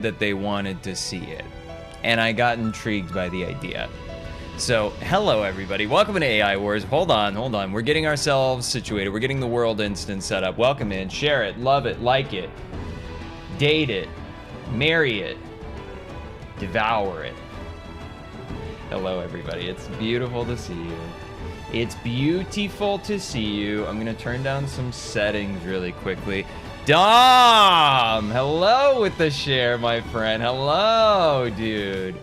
that they wanted to see it, and I got intrigued by the idea. So, hello everybody, welcome to AI Wars. Hold on, we're getting ourselves situated, we're getting the world instance set up. Welcome in, share it, love it, like it, date it, marry it, devour it. Hello everybody, it's beautiful to see you. It's beautiful to see you. I'm gonna turn down some settings really quickly. Dom! Hello with the share, my friend. Hello, dude.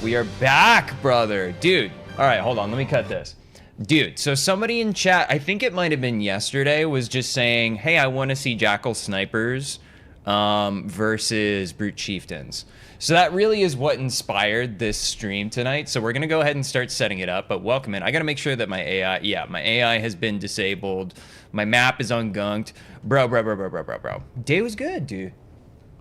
We are back, brother. Dude, all right, hold on. Let me cut this. Dude, so somebody in chat, I think it might have been yesterday, was just saying, hey, I want to see Jackal Snipers versus Brute Chieftains. So that really is what inspired this stream tonight. So we're going to go ahead and start setting it up, but welcome in. I got to make sure that my AI, my AI has been disabled. My map is ungunked. Bro. Day was good, dude.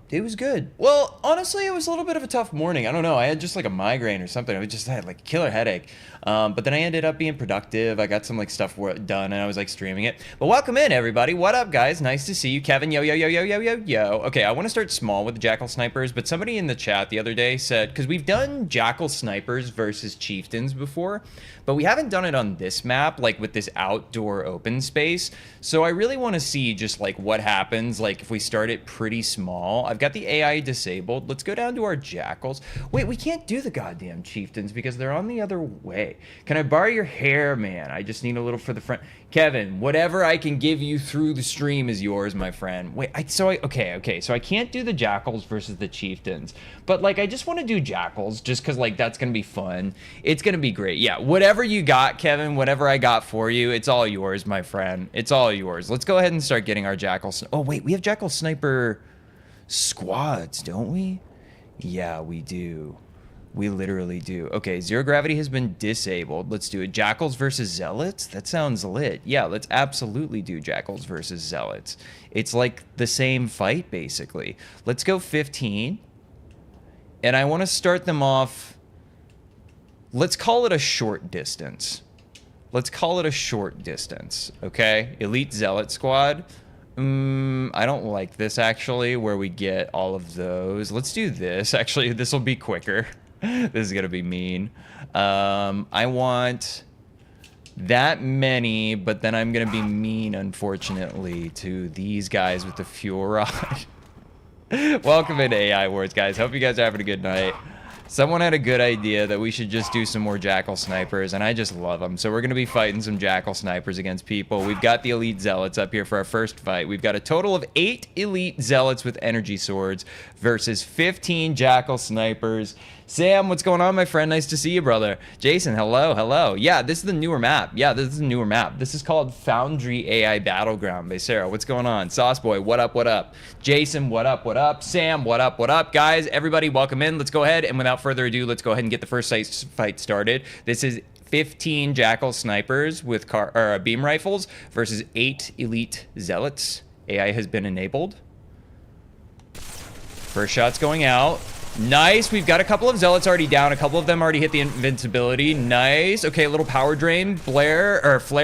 Day was good. Well, honestly, it was a little bit of a tough morning. I don't know. I had just like a migraine or something. I just had like a killer headache. But then I ended up being productive. I got some like stuff done and I was like streaming it. But welcome in, everybody. What up, guys? Nice to see you. Kevin, yo. Okay, I want to start small with the Jackal Snipers, but somebody in the chat the other day said, because we've done Jackal Snipers versus Chieftains before, but we haven't done it on this map, like with this outdoor open space. So I really want to see just like what happens, like if we start it pretty small. I've got the AI disabled. Let's go down to our Jackals. Wait, we can't do the goddamn Chieftains because they're on the other way. Can I borrow your hair, man? I just need a little for the front. Kevin, whatever I can give you through the stream is yours, my friend. Wait, okay, so I can't do the Jackals versus the Chieftains, but like I just want to do Jackals just because like that's gonna be fun. It's gonna be great. Yeah, whatever you got, Kevin, whatever I got for you, it's all yours, my friend. It's all yours. Let's go ahead and start getting our Jackals. Oh wait, we have Jackal Sniper squads, don't we? Yeah, we do. We literally do. Okay, zero gravity has been disabled. Let's do it. Jackals versus Zealots? That sounds lit. Yeah, let's absolutely do Jackals versus Zealots. It's like the same fight, basically. Let's go 15. And I want to start them off. Let's call it a short distance. Let's call it a short distance, okay? Elite Zealot squad. I don't like this, actually, where we get all of those. Let's do this. Actually, this will be quicker. This is gonna be mean. I want that many, but then I'm gonna be mean, unfortunately, to these guys with the fuel rod. Welcome into AI Wars, guys. Hope you guys are having a good night. Someone had a good idea that we should just do some more Jackal Snipers, and I just love them. So we're going to be fighting some Jackal Snipers against people. We've got the Elite Zealots up here for our first fight. We've got a total of 8 Elite Zealots with energy swords versus 15 Jackal Snipers. Sam, what's going on, my friend? Nice to see you, brother. Jason, hello. Yeah, this is the newer map. This is called Foundry AI Battleground by Sarah. What's going on? Sauceboy, what up? Jason, what up? Sam, what up? Guys, everybody, welcome in. Let's go ahead, and without further ado, let's go ahead and get the first fight started. This is 15 Jackal Snipers with beam rifles versus 8 Elite Zealots. AI has been enabled. First shot's going out. Nice. We've got a couple of Zealots already down. A couple of them already hit the invincibility. Nice. Okay, a little power drain. Flare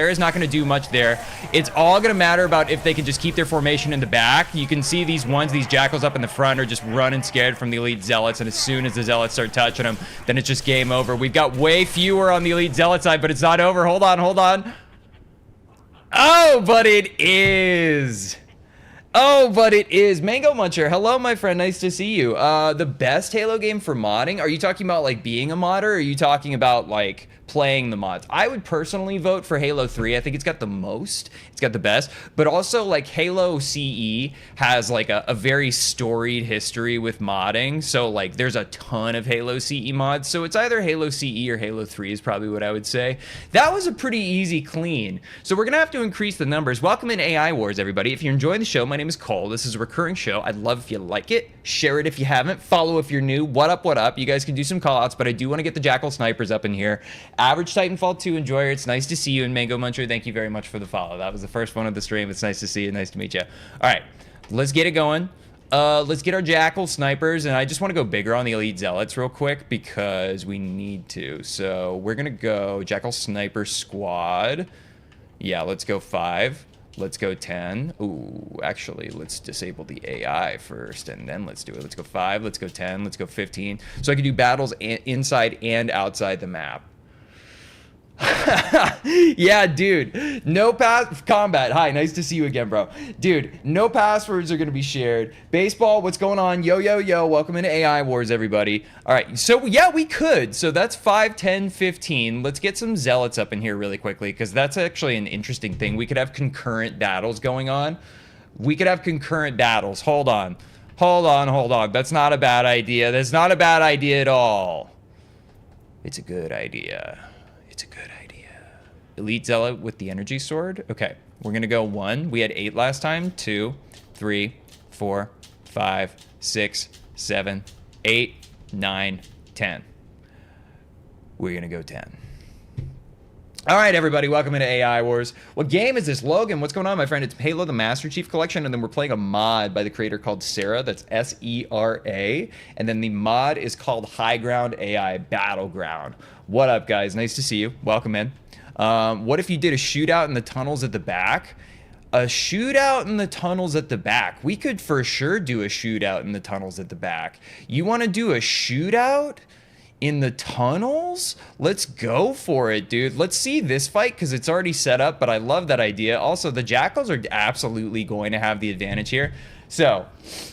is not going to do much there. It's all going to matter about if they can just keep their formation in the back. You can see these Jackals up in the front are just running scared from the Elite Zealots, and as soon as the Zealots start touching them, then it's just game over. We've got way fewer on the Elite Zealot side, but it's not over. Hold on. Oh, but it is. Mango Muncher. Hello, my friend. Nice to see you. The best Halo game for modding? Are you talking about like being a modder, or are you talking about like playing the mods? I would personally vote for Halo 3. I think it's got the most. It's got the best. But also like Halo CE has like a very storied history with modding. So like there's a ton of Halo CE mods. So it's either Halo CE or Halo 3 is probably what I would say. That was a pretty easy clean. So we're going to have to increase the numbers. Welcome in AI Wars, everybody. If you're enjoying the show, my name is Cole. This is a recurring show. I'd love if you like it. Share it if you haven't. Follow if you're new. What up? You guys can do some call outs, but I do want to get the Jackal Snipers up in here. Average Titanfall 2 enjoyer. It's nice to see you. And Mango Muncher, thank you very much for the follow. That was the first one of the stream. It's nice to see you. Nice to meet you. All right, let's get it going. Let's get our Jackal Snipers, and I just want to go bigger on the Elite Zealots real quick because we need to. So we're going to go Jackal Sniper Squad. Yeah, let's go 5. Let's go 10. Ooh, actually, let's disable the AI first, and then let's do it. Let's go 5. Let's go 10. Let's go 15. So I can do battles inside and outside the map. Yeah, dude. No combat. Hi, nice to see you again, bro. Dude, no passwords are going to be shared. Baseball, what's going on? Yo, yo, yo. Welcome into AI Wars, everybody. All right, so yeah, we could. So that's 5, 10, 15. Let's get some Zealots up in here really quickly, because that's actually an interesting thing. We could have concurrent battles going on. We could have concurrent battles. Hold on. Hold on, hold on. That's not a bad idea. That's not a bad idea at all. It's a good idea. It's a good idea. Elite Zealot with the energy sword. Okay, we're gonna go 1. We had 8 last time. 2, 3, 4, 5, 6, 7, 8, 9, 10. We're gonna go 10. All right, everybody, welcome into AI Wars. What game is this? Logan, what's going on, my friend? It's Halo the Master Chief Collection, and then we're playing a mod by the creator called Sera. That's S-E-R-A. And then the mod is called High Ground AI Battleground. What up, guys? Nice to see you. Welcome in. What if you did a shootout in the tunnels at the back? A shootout in the tunnels at the back. We could for sure do a shootout in the tunnels at the back. You want to do a shootout in the tunnels? Let's go for it, dude. Let's see this fight because it's already set up, but I love that idea. Also, the Jackals are absolutely going to have the advantage here. So,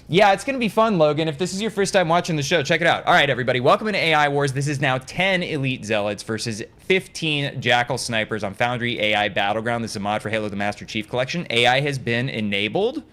yeah, it's going to be fun, Logan. If this is your first time watching the show, check it out. All right, everybody, welcome into AI Wars. This is now 10 Elite Zealots versus 15 Jackal Snipers on Foundry AI Battleground. This is a mod for Halo the Master Chief Collection. AI has been enabled.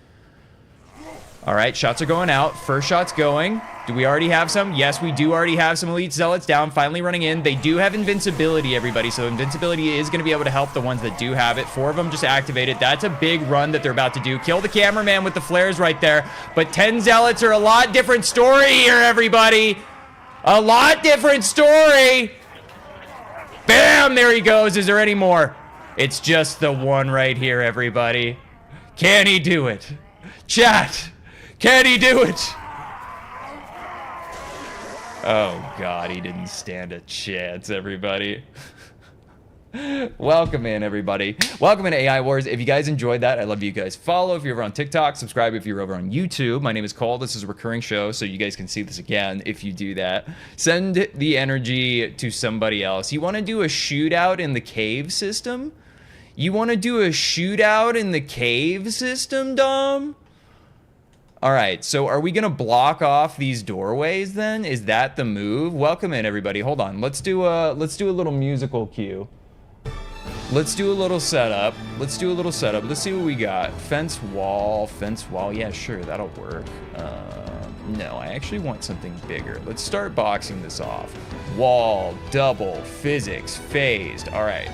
All right, shots are going out. First shot's going. Do we already have some? Yes, we do already have some Elite Zealots down, finally running in. They do have invincibility, everybody, so invincibility is going to be able to help the ones that do have it. 4 of them just activated. That's a big run that they're about to do. Kill the cameraman with the flares right there. But 10 Zealots are a lot different story here, everybody. A lot different story. Bam, there he goes. Is there any more? It's just the one right here, everybody. Can he do it? Chat, can he do it? Oh, God, he didn't stand a chance, everybody. Welcome in, everybody. Welcome into AI Wars. If you guys enjoyed that, I love you guys. Follow if you're over on TikTok. Subscribe if you're over on YouTube. My name is Cole. This is a recurring show, so you guys can see this again if you do that. Send the energy to somebody else. You want to do a shootout in the cave system? You want to do a shootout in the cave system, Dom? All right, so are we gonna block off these doorways then? Is that the move? Welcome in, everybody. Hold on. Let's do a little musical cue. Let's do a little setup. Let's do a little setup. Let's see what we got. Fence wall. Yeah, sure, that'll work. No, I actually want something bigger. Let's start boxing this off. Wall, double, physics, phased. All right.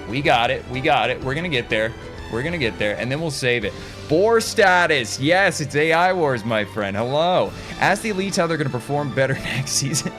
We got it. We got it. We're gonna get there. We're gonna get there, and then we'll save it. Boar status. Yes, it's AI Wars, my friend. Hello. Ask the elites how they're gonna perform better next season.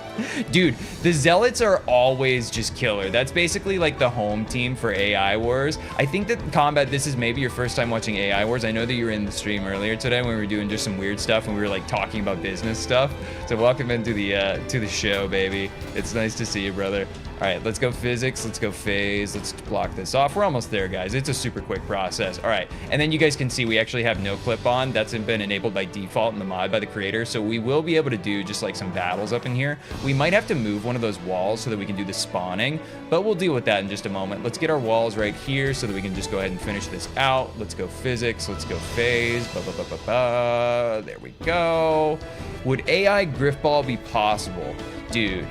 Dude, the Zealots are always just killer. That's basically like the home team for AI Wars. I think that combat, this is maybe your first time watching AI Wars. I know that you were in the stream earlier today when we were doing just some weird stuff and we were like talking about business stuff. So welcome into the show, baby. It's nice to see you, brother. All right, let's go physics, let's go phase, let's block this off. We're almost there, guys. It's a super quick process. All right, and then you guys can see we actually have no clip on. That's been enabled by default in the mod by the creator, so we will be able to do just like some battles up in here. We might have to move one of those walls so that we can do the spawning, but we'll deal with that in just a moment. Let's get our walls right here so that we can just go ahead and finish this out. Let's go physics, let's go phase. There we go. Would AI Griffball be possible? Dude,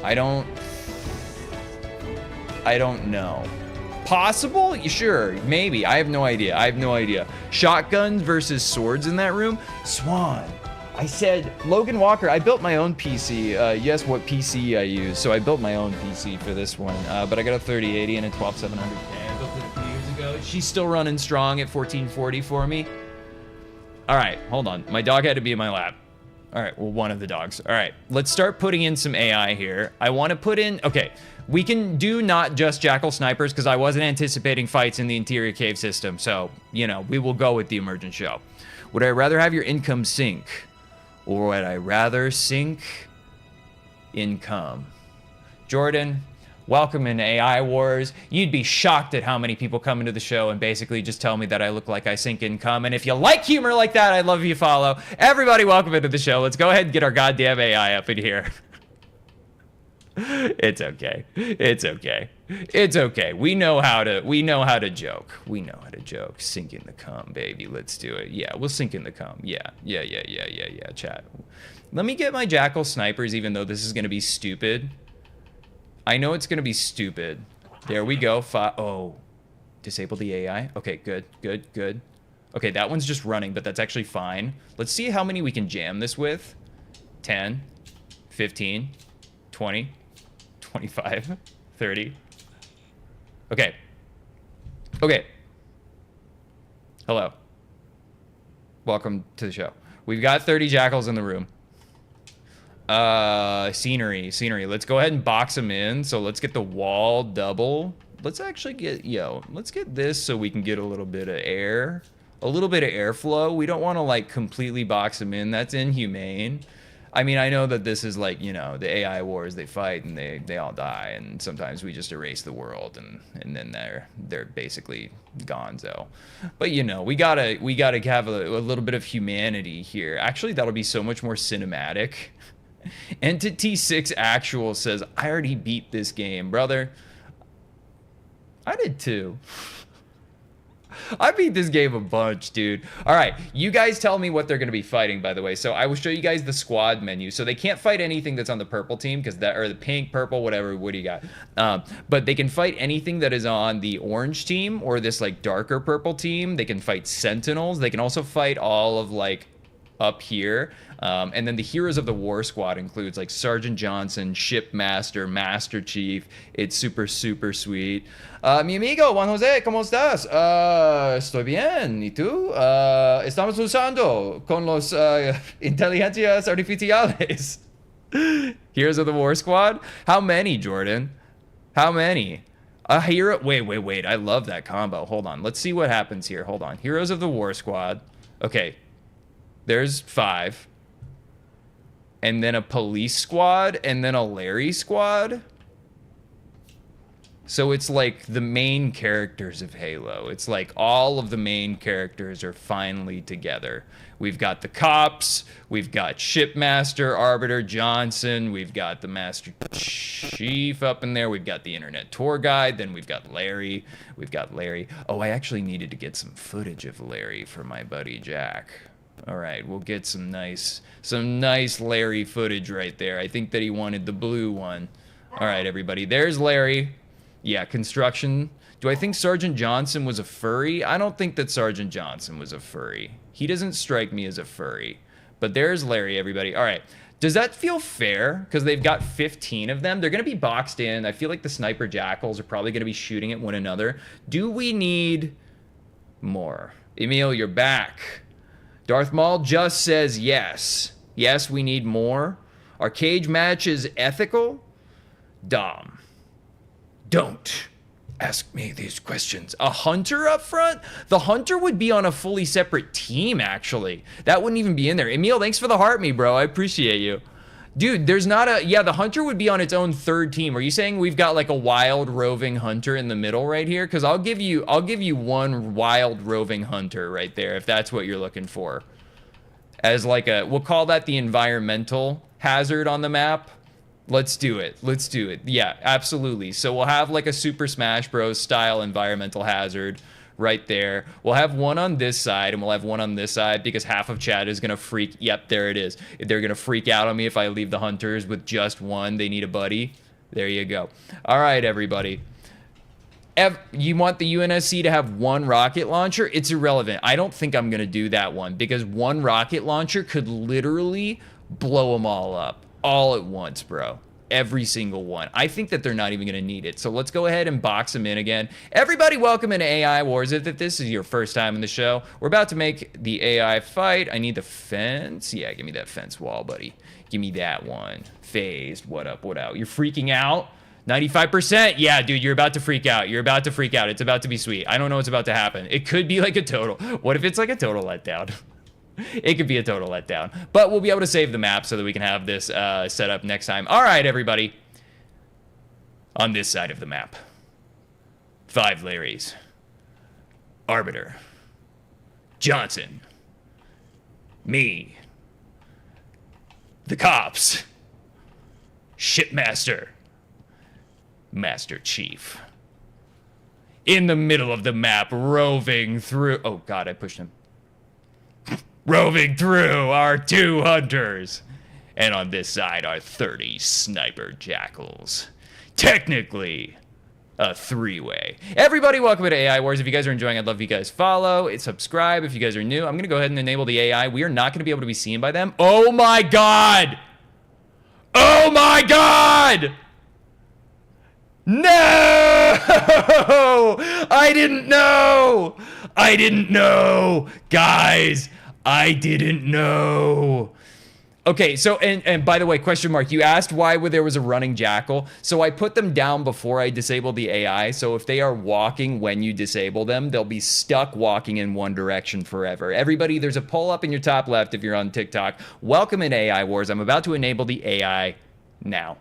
I don't know. Possible? Sure, maybe. I have no idea. I have no idea. Shotguns versus swords in that room? Swan. I said, Logan Walker, I built my own PC. Yes, what PC I use. So I built my own PC for this one. But I got a 3080 and a 12700K. I built it a few years ago. She's still running strong at 1440 for me. All right, hold on. My dog had to be in my lap. All right, well, one of the dogs. All right, let's start putting in some AI here. I want to put in, okay, we can do not just Jackal Snipers because I wasn't anticipating fights in the interior cave system. So, you know, we will go with the emergent show. Would I rather have your income sink or would I rather sink income? Jordan, Welcome in AI Wars. You'd be shocked at how many people come into the show and basically just tell me that I look like I sink and come. And if you like humor like that, I'd love if you follow. Everybody, welcome into the show. Let's go ahead and get our goddamn AI up in here. It's okay. It's okay. It's okay. We know how to joke. We know how to joke. Sink in the cum, baby. Let's do it. Yeah, we'll sink in the cum. Yeah. Chat. Let me get my Jackal Snipers, even though this is going to be stupid. I know it's going to be stupid. There we go. Oh, disable the AI. Okay, good. Okay, that one's just running, but that's actually fine. Let's see how many we can jam this with. 10, 15, 20, 25, 30. Okay. Hello. Welcome to the show. We've got 30 jackals in the room. Scenery. Let's go ahead and box them in. So let's get the wall double. Let's actually get, let's get this so we can get a little bit of air. A little bit of airflow. We don't want to like completely box them in. That's inhumane. I mean, I know that this is like, the AI wars, they fight and they all die, and sometimes we just erase the world and then they're basically gonzo. But we gotta have a little bit of humanity here. Actually, that'll be so much more cinematic. Entity 6 Actual says, I already beat this game, brother. I did too. I beat this game a bunch, dude. All right, you guys tell me what they're going to be fighting, by the way. So I will show you guys the squad menu. So they can't fight anything that's on the purple team, or the pink, purple, whatever. What do you got? But they can fight anything that is on the orange team or this like darker purple team. They can fight Sentinels. They can also fight all of like up here. And then the heroes of the war squad includes like Sergeant Johnson, Shipmaster, Master Chief. It's super, super sweet. Mi amigo Juan José, ¿cómo estás? Estoy bien. ¿Y tú? Estamos usando con los inteligencias artificiales. Heroes of the war squad? How many, Jordan? How many? A hero? Wait. I love that combo. Hold on. Let's see what happens here. Hold on. Heroes of the war squad. Okay. There's 5. And then a police squad, and then a Larry squad. So it's like the main characters of Halo. It's like all of the main characters are finally together. We've got the cops, we've got Shipmaster, Arbiter Johnson, we've got the Master Chief up in there, we've got the Internet Tour Guide, then we've got Larry. Oh, I actually needed to get some footage of Larry for my buddy Jack. All right, we'll get some nice Larry footage right there. I think that he wanted the blue one. All right, everybody, there's Larry. Yeah, construction. Do I think Sergeant Johnson was a furry? I don't think that Sergeant Johnson was a furry. He doesn't strike me as a furry. But there's Larry, everybody. All right, does that feel fair? Because they've got 15 of them. They're going to be boxed in. I feel like the sniper jackals are probably going to be shooting at one another. Do we need more? Emil, you're back. Darth Maul just says yes. Yes, we need more. Our cage match is ethical. Dom, don't ask me these questions. A hunter up front? The hunter would be on a fully separate team, actually. That wouldn't even be in there. Emil, thanks for the heart me, bro. I appreciate you. Dude, there's not a... Yeah, the hunter would be on its own third team. Are you saying we've got like a wild roving hunter in the middle right here? Because I'll give you one wild roving hunter right there if that's what you're looking for. As like a... We'll call that the environmental hazard on the map. Let's do it. Yeah, absolutely. So we'll have like a Super Smash Bros. Style environmental hazard right there. We'll have one on this side and we'll have one on this side because half of chat is going to freak. Yep, there it is. They're going to freak out on me if I leave the hunters with just one. They need a buddy. There you go. All right, everybody. You want the UNSC to have one rocket launcher? It's irrelevant. I don't think I'm going to do that one because one rocket launcher could literally blow them all up all at once, bro. Every single one. I think that they're not even going to need it. So let's go ahead and box them in again. Everybody, welcome into AI Wars. If this is your first time in the show, we're about to make the AI fight. I need the fence. Yeah, give me that fence wall, buddy. Give me that one. Phased. What up? What out? You're freaking out? 95%? Yeah, dude, you're about to freak out. You're about to freak out. It's about to be sweet. I don't know what's about to happen. It could be like a total. What if it's like a total letdown? It could be a total letdown. But we'll be able to save the map so that we can have this set up next time. All right, everybody. On this side of the map, 5 Larrys. Arbiter. Johnson. Me. The cops. Shipmaster. Master Chief. In the middle of the map, roving through... Oh, God, I pushed him. Roving through are 2 hunters. And on this side are 30 sniper jackals. Technically, a 3-way. Everybody, welcome to AI Wars. If you guys are enjoying, I'd love if you guys follow and subscribe. If you guys are new, I'm going to go ahead and enable the AI. We are not going to be able to be seen by them. Oh, my God! Oh, my God! No! I didn't know! I didn't know! Guys, I didn't know. Okay, so, and by the way, question mark, you asked why there was a running jackal. So I put them down before I disabled the AI. So if they are walking when you disable them, they'll be stuck walking in one direction forever. Everybody, there's a poll up in your top left if you're on TikTok. Welcome in AI Wars. I'm about to enable the AI now.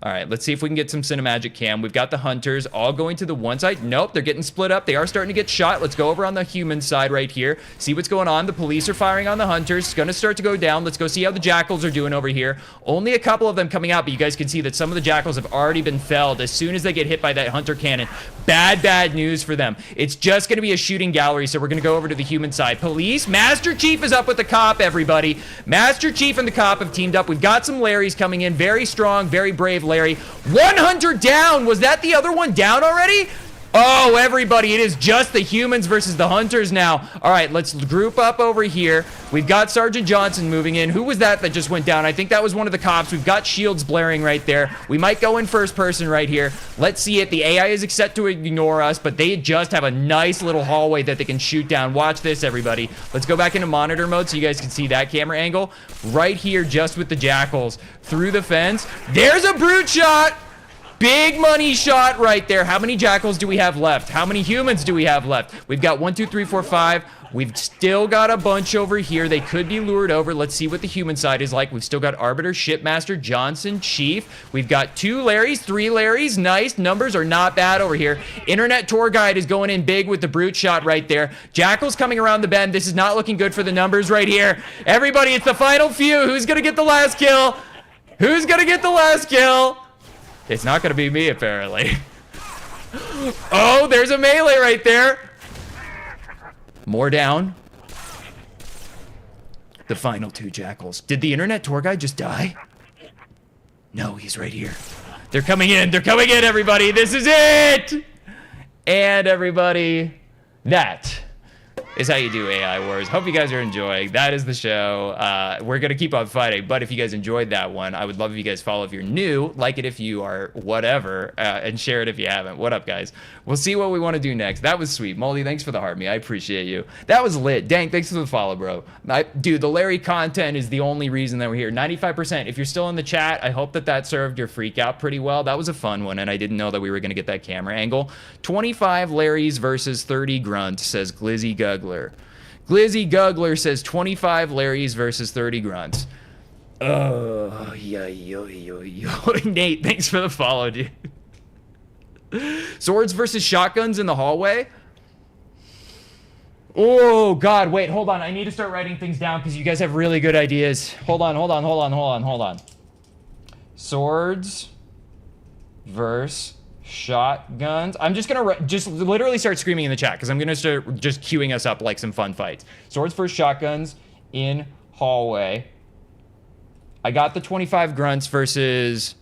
All right, let's see if we can get some cinemagic cam. We've got the hunters all going to the one side. Nope, they're getting split up. They are starting to get shot. Let's go over on the human side right here. See what's going on. The police are firing on the hunters. It's going to start to go down. Let's go see how the jackals are doing over here. Only a couple of them coming out, but you guys can see that some of the jackals have already been felled as soon as they get hit by that hunter cannon. Bad news for them. It's just going to be a shooting gallery, so we're going to go over to the human side. Police, Master Chief is up with the cop, everybody. Master Chief and the cop have teamed up. We've got some Larrys coming in. Very strong, very brave Larry. One hunter down. Was that the other one down already? Oh, everybody, it is just the humans versus the hunters now. All right, let's group up over here. We've got Sergeant Johnson moving in. Who was that just went down? I think that was one of the cops. We've got shields blaring right there. We might go in first person right here. Let's see it. The AI is set to ignore us, but they just have a nice little hallway that they can shoot down. Watch this, everybody. Let's go back into monitor mode so you guys can see that camera angle. Right here, just with the jackals. Through the fence. There's a brute shot. Big money shot right there. How many jackals do we have left? How many humans do we have left? We've got 1, 2, 3, 4, 5. We've still got a bunch over here. They could be lured over. Let's see what the human side is like. We've still got Arbiter, Shipmaster, Johnson, Chief. We've got 2 Larrys, 3 Larrys. Nice. Numbers are not bad over here. Internet tour guide is going in big with the brute shot right there. Jackals coming around the bend. This is not looking good for the numbers right here. Everybody, it's the final few. Who's going to get the last kill? Who's going to get the last kill? It's not going to be me, apparently. Oh, there's a melee right there. More down. The final 2 jackals. Did the internet tour guide just die? No, he's right here. They're coming in. They're coming in, everybody. This is it. And everybody, that is how you do AI Wars. Hope you guys are enjoying. That is the show. We're going to keep on fighting, but if you guys enjoyed that one, I would love if you guys follow if you're new, like it if you are whatever, and share it if you haven't. What up, guys? We'll see what we want to do next. That was sweet. Moldy, thanks for the heart me. I appreciate you. That was lit. Dang, thanks for the follow, bro. Dude, the Larry content is the only reason that we're here. 95%. If you're still in the chat, I hope that served your freak out pretty well. That was a fun one, and I didn't know that we were going to get that camera angle. 25 Larrys versus 30 grunts, says Glizzy Guggler. Glizzy Guggler says 25 Larrys versus 30 grunts. Oh, yeah, yo. Nate, thanks for the follow, dude. Swords versus shotguns in the hallway. Oh, God, wait, hold on. I need to start writing things down because you guys have really good ideas. Hold on. Swords versus shotguns. I'm just gonna just literally start screaming in the chat because I'm gonna start just queuing us up like some fun fights. Swords versus shotguns in hallway. I got the 25 grunts versus,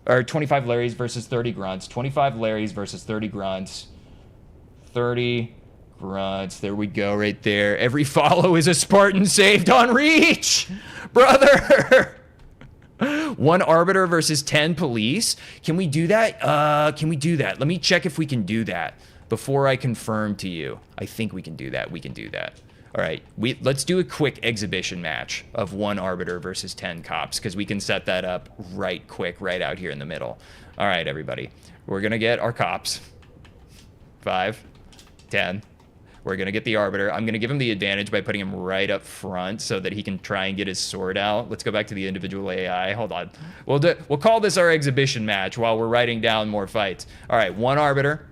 or 25 Larrys versus 30 grunts. 25 Larrys versus 30 grunts. 30 grunts. There we go, right there. Every follow is a Spartan saved on reach, brother. 1 Arbiter versus 10 police. Can we do that? Can we do that? Let me check if we can do that before I confirm to you. I think we can do that. We can do that. All right, let's do a quick exhibition match of 1 Arbiter versus 10 cops because we can set that up right quick right out here in the middle. All right, everybody. We're going to get our cops. 5, 10. We're going to get the Arbiter. I'm going to give him the advantage by putting him right up front so that he can try and get his sword out. Let's go back to the individual AI. Hold on. We'll call this our exhibition match while we're writing down more fights. All right, 1 Arbiter.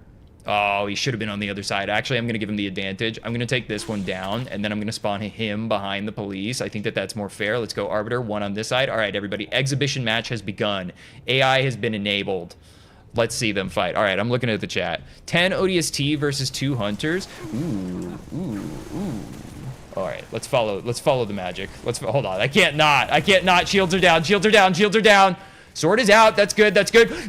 Oh, he should have been on the other side. Actually, I'm going to give him the advantage. I'm going to take this one down, and then I'm going to spawn him behind the police. I think that that's more fair. Let's go Arbiter, 1 on this side. All right, everybody, exhibition match has begun. AI has been enabled. Let's see them fight. All right, I'm looking at the chat. 10 ODST versus 2 Hunters. Ooh. All right, let's follow the magic. Hold on, I can't not. Shields are down. Sword is out. That's good.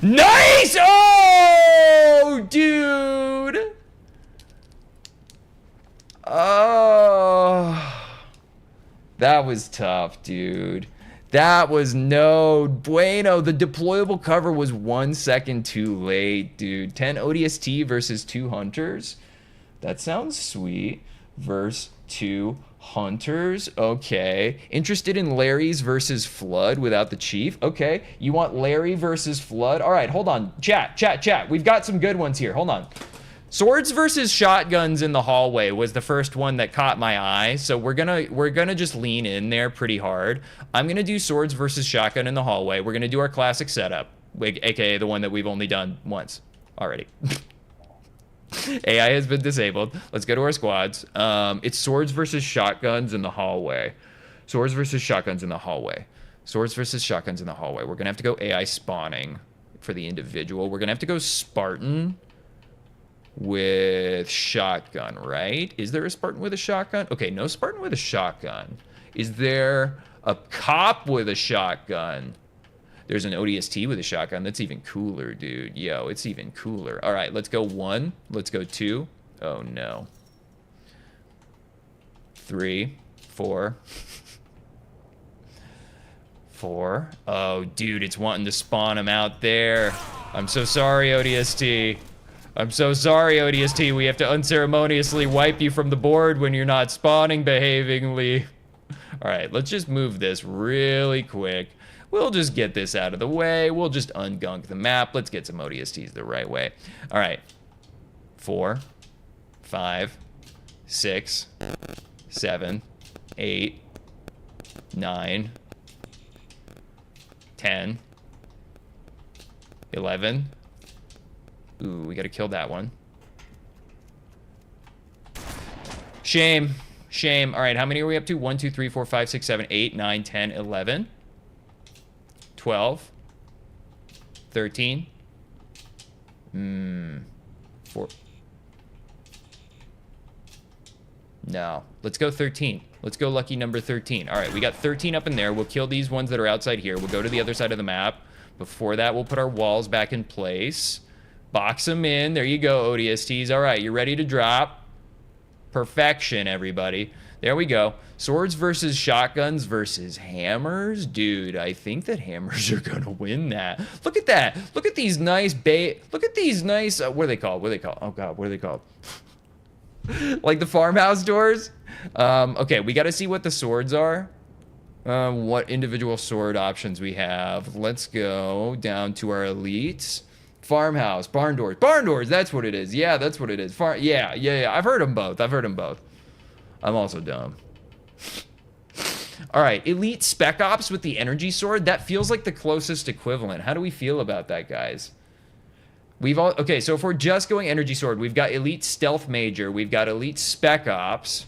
Nice! Oh, dude. Oh. That was tough, dude. That was no bueno. The deployable cover was 1 second too late, dude. 10 ODST versus 2 Hunters. That sounds sweet. Verse 2 Hunters. Okay. Interested in Larry's versus Flood without the Chief? Okay. You want Larry versus Flood? All right, hold on. Chat. We've got some good ones here. Hold on. Swords versus shotguns in the hallway was the first one that caught my eye, so we're gonna just lean in there pretty hard. I'm gonna do swords versus shotgun in the hallway. We're gonna do our classic setup, aka the one that we've only done once already. AI has been disabled. Let's go to our squads. It's swords versus shotguns in the hallway. Swords versus shotguns in the hallway. We're gonna have to go AI spawning for the individual. We're gonna have to go Spartan with shotgun, right? Is there a Spartan with a shotgun? Okay, no Spartan with a shotgun. Is there a cop with a shotgun? There's an ODST with a shotgun. That's even cooler, dude. Yo, it's even cooler. All right, let's go 1. Let's go 2. Oh, no. 3, 4. 4. Oh, dude, it's wanting to spawn him out there. I'm so sorry, ODST. We have to unceremoniously wipe you from the board when you're not spawning behavingly. All right, let's just move this really quick. We'll just get this out of the way. We'll just ungunk the map. Let's get some ODSTs the right way. All right. 4, 5, 6, 7, 8, 9, 10, 11. Ooh, we gotta kill that one. Shame. All right, how many are we up to? 1, 2, 3, 4, 5, 6, 7, 8, 9, 10, 11, 12, 13. 4. No, let's go 13. Let's go lucky number 13. All right, we got 13 up in there. We'll kill these ones that are outside here. We'll go to the other side of the map. Before that, we'll put our walls back in place. Box them in. There you go, ODSTs. All right, you ready to drop? Perfection, everybody. There we go. Swords versus shotguns versus hammers. Dude, I think that hammers are gonna win that. Look at that. Look at these nice Look at these nice, what are they called? Oh God, what are they called? Like the farmhouse doors? Okay, we gotta see what the swords are. What individual sword options we have. Let's go down to our elites. Farmhouse, barn doors, that's what it is. Yeah, that's what it is. Yeah. I've heard them both. I'm also dumb. All right, elite spec ops with the energy sword. That feels like the closest equivalent. How do we feel about that, guys? Okay, so if we're just going energy sword, we've got elite stealth major, we've got elite spec ops,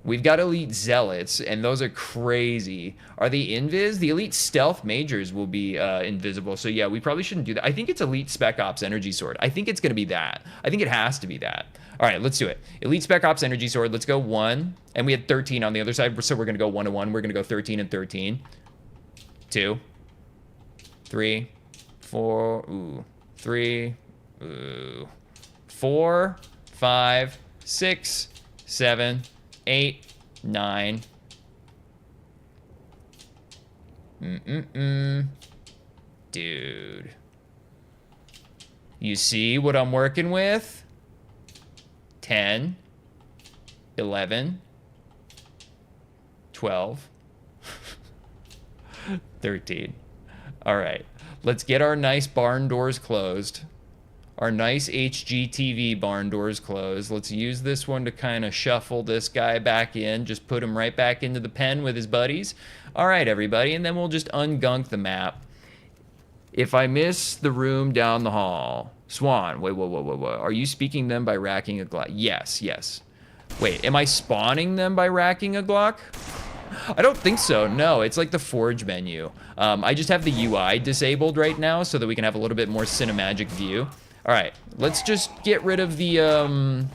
we've got elite zealots, and those are crazy. Are they invis? The elite stealth majors will be invisible, so yeah, we probably shouldn't do that. I think it's elite spec ops energy sword. I think it's gonna be that. I think it has to be that. All right, let's do it. Elite spec ops energy sword, let's go 1, and we had 13 on the other side, so we're gonna go 1 to 1. We're gonna go 13 and 13. 2, 3, 4, ooh. 3, 4, 5, 6, 7, 8, 9. Dude. You see what I'm working with? 10, 11, 12, 13. All right. Let's get our nice barn doors closed. Our nice HGTV barn doors closed. Let's use this one to kind of shuffle this guy back in. Just put him right back into the pen with his buddies. All right, everybody. And then we'll just ungunk the map. If I miss the room down the hall. Swan, wait. Are you speaking them by racking a Glock? Yes. Wait, am I spawning them by racking a Glock? I don't think so. No, it's like the forge menu. I just have the UI disabled right now so that we can have a little bit more cinematic view. All right, let's just get rid of the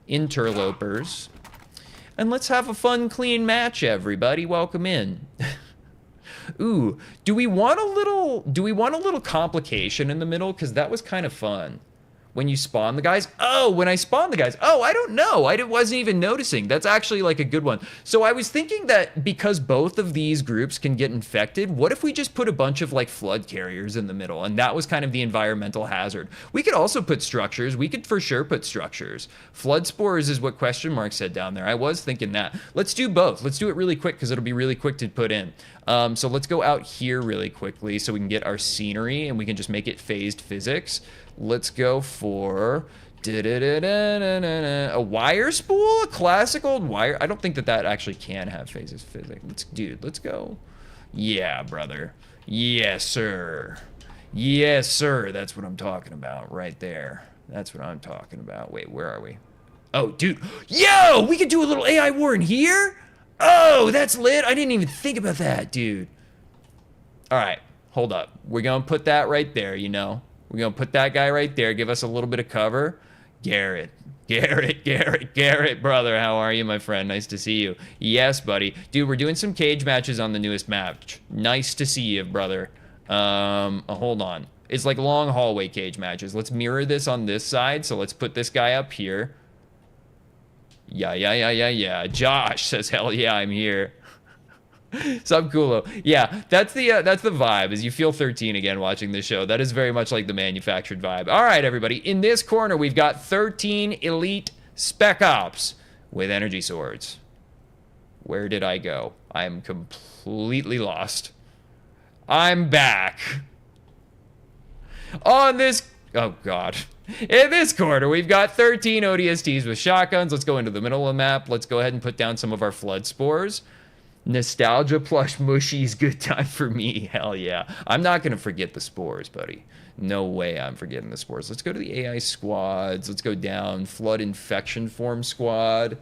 interlopers. And let's have a fun, clean match, everybody. Welcome in. Ooh, do we want a little complication in the middle? Because that was kind of fun. When you spawn the guys? Oh, when I spawn the guys. Oh, I don't know. I wasn't even noticing. That's actually like a good one. So I was thinking that because both of these groups can get infected, what if we just put a bunch of like flood carriers in the middle? And that was kind of the environmental hazard. We could also put structures. We could for sure put structures. Flood spores is what question mark said down there. I was thinking that. Let's do both. Let's do it really quick because it'll be really quick to put in. So let's go out here really quickly so we can get our scenery and we can just make it phased physics. Let's go for a wire spool, a classic old wire. I don't think that actually can have phases physics. Let's go. Yeah, brother. Yes, sir. Yes, sir. That's what I'm talking about right there. That's what I'm talking about. Wait, where are we? Oh, dude. Yo, we could do a little AI war in here? Oh, that's lit. I didn't even think about that, dude. All right, hold up. We're going to put that right there, you know. We're going to put that guy right there. Give us a little bit of cover. Garrett, brother. How are you, my friend? Nice to see you. Yes, buddy. Dude, we're doing some cage matches on the newest map. Nice to see you, brother. Hold on. It's like long hallway cage matches. Let's mirror this on this side. So let's put this guy up here. Yeah. Josh says, hell yeah, I'm here. Sub Kulo. Yeah, that's the vibe, is you feel 13 again watching this show. That is very much like the manufactured vibe. All right, everybody. In this corner, we've got 13 elite Spec Ops with energy swords. Where did I go? I'm completely lost. I'm back. On this... Oh, God. In this corner, we've got 13 ODSTs with shotguns. Let's go into the middle of the map. Let's go ahead and put down some of our flood spores. Nostalgia plush mushies, good time for me. Hell yeah. I'm not going to forget the spores, buddy. No way I'm forgetting the spores. Let's go to the AI squads. Let's go down. Flood infection form squad.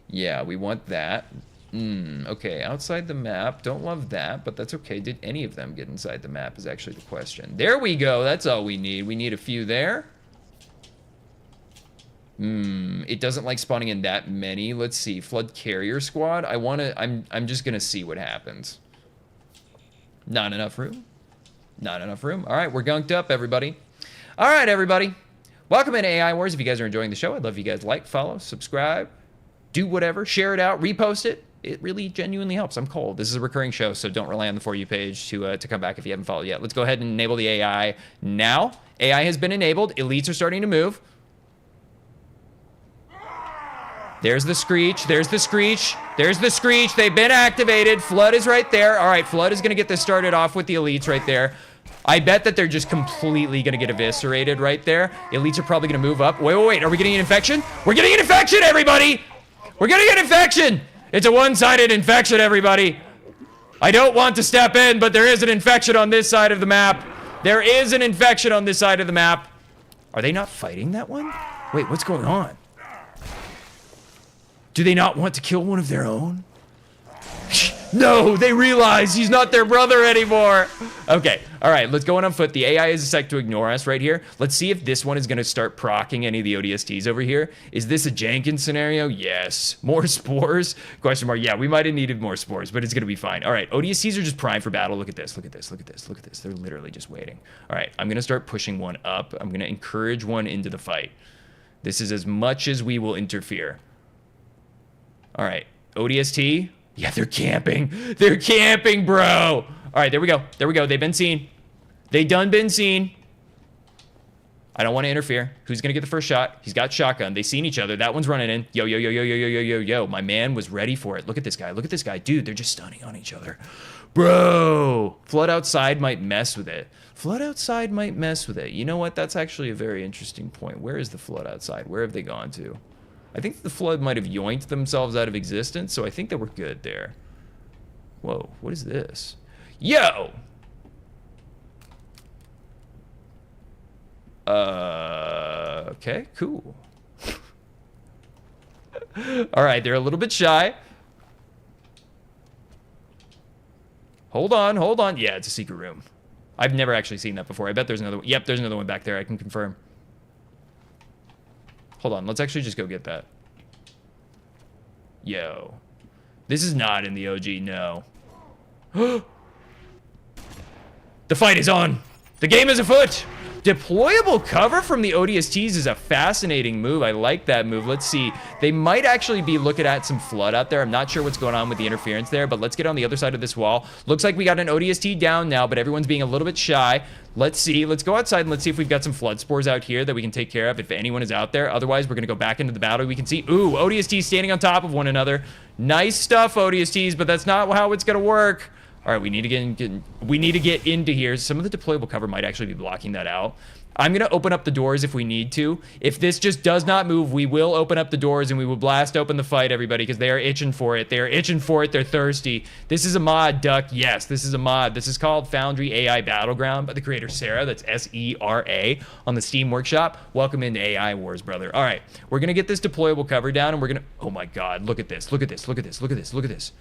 Yeah, we want that. Okay, outside the map. Don't love that, but that's okay. Did any of them get inside the map is actually the question. There we go. That's all we need. We need a few there. It doesn't like spawning in that many. Let's see. Flood carrier squad. I'm just gonna see what happens. Not enough room. Not enough room. All right, we're gunked up, everybody. All right, everybody. Welcome into AI Wars. If you guys are enjoying the show, I'd love if you guys like, follow, subscribe, do whatever, share it out, repost it. It really genuinely helps. I'm cold. This is a recurring show, so don't rely on the For You page to come back if you haven't followed yet. Let's go ahead and enable the AI now. AI has been enabled. Elites are starting to move. There's the screech. There's the screech. There's the screech. They've been activated. Flood is right there. All right, Flood is going to get this started off with the elites right there. I bet that they're just completely going to get eviscerated right there. Elites are probably going to move up. Wait. Are we getting an infection? We're getting an infection, everybody! We're getting an infection! It's a one-sided infection, everybody. I don't want to step in, but there is an infection on this side of the map. There is an infection on this side of the map. Are they not fighting that one? Wait, what's going on? Do they not want to kill one of their own? No, they realize he's not their brother anymore. Okay, all right, let's go on foot. The AI is set to ignore us right here. Let's see if this one is going to start proccing any of the ODSTs over here. Is this a Jenkins scenario? Yes. More spores? Question mark. Yeah, we might have needed more spores, but it's going to be fine. All right, ODSTs are just primed for battle. Look at this. They're literally just waiting. All right, I'm going to start pushing one up. I'm going to encourage one into the fight. This is as much as we will interfere. All right, ODST. Yeah, they're camping. They're camping, bro. All right, there we go. They've been seen. They done been seen. I don't want to interfere. Who's going to get the first shot? He's got shotgun. They seen each other. That one's running in. Yo, yo, yo, yo, yo, yo, yo, yo, yo. My man was ready for it. Look at this guy. Look at this guy. Dude, they're just stunning on each other. Bro. Flood outside might mess with it. Flood outside might mess with it. You know what? That's actually a very interesting point. Where is the flood outside? Where have they gone to? I think the flood might have yoinked themselves out of existence, so I think that we're good there. Whoa, what is this? Yo! Okay, cool. All right, they're a little bit shy. Hold on, hold on. Yeah, it's a secret room. I've never actually seen that before. I bet there's another one. Yep, there's another one back there. I can confirm. Hold on, let's actually just go get that. Yo. This is not in the OG, no. The fight is on. The game is afoot. Deployable cover from the ODSTs is a fascinating move. I like that move. Let's see. They might actually be looking at some flood out there. I'm not sure what's going on with the interference there, but let's get on the other side of this wall. Looks like we got an ODST down now, but everyone's being a little bit shy. Let's see. Let's go outside and let's see if we've got some flood spores out here that we can take care of if anyone is out there. Otherwise, we're going to go back into the battle. We can see, ooh, ODSTs standing on top of one another. Nice stuff, ODSTs, but that's not how it's going to work. All right, we need to get into here. Some of the deployable cover might actually be blocking that out. I'm going to open up the doors if we need to. If this just does not move, we will open up the doors and we will blast open the fight, everybody, because they are itching for it. They are itching for it. They're thirsty. This is a mod, Duck. Yes, this is a mod. This is called Foundry AI Battleground by the creator Sarah. That's S-E-R-A on the Steam Workshop. Welcome into AI Wars, brother. All right, we're going to get this deployable cover down and we're going to... Oh, my God. Look at this. Look at this. Look at this. Look at this. Look at this.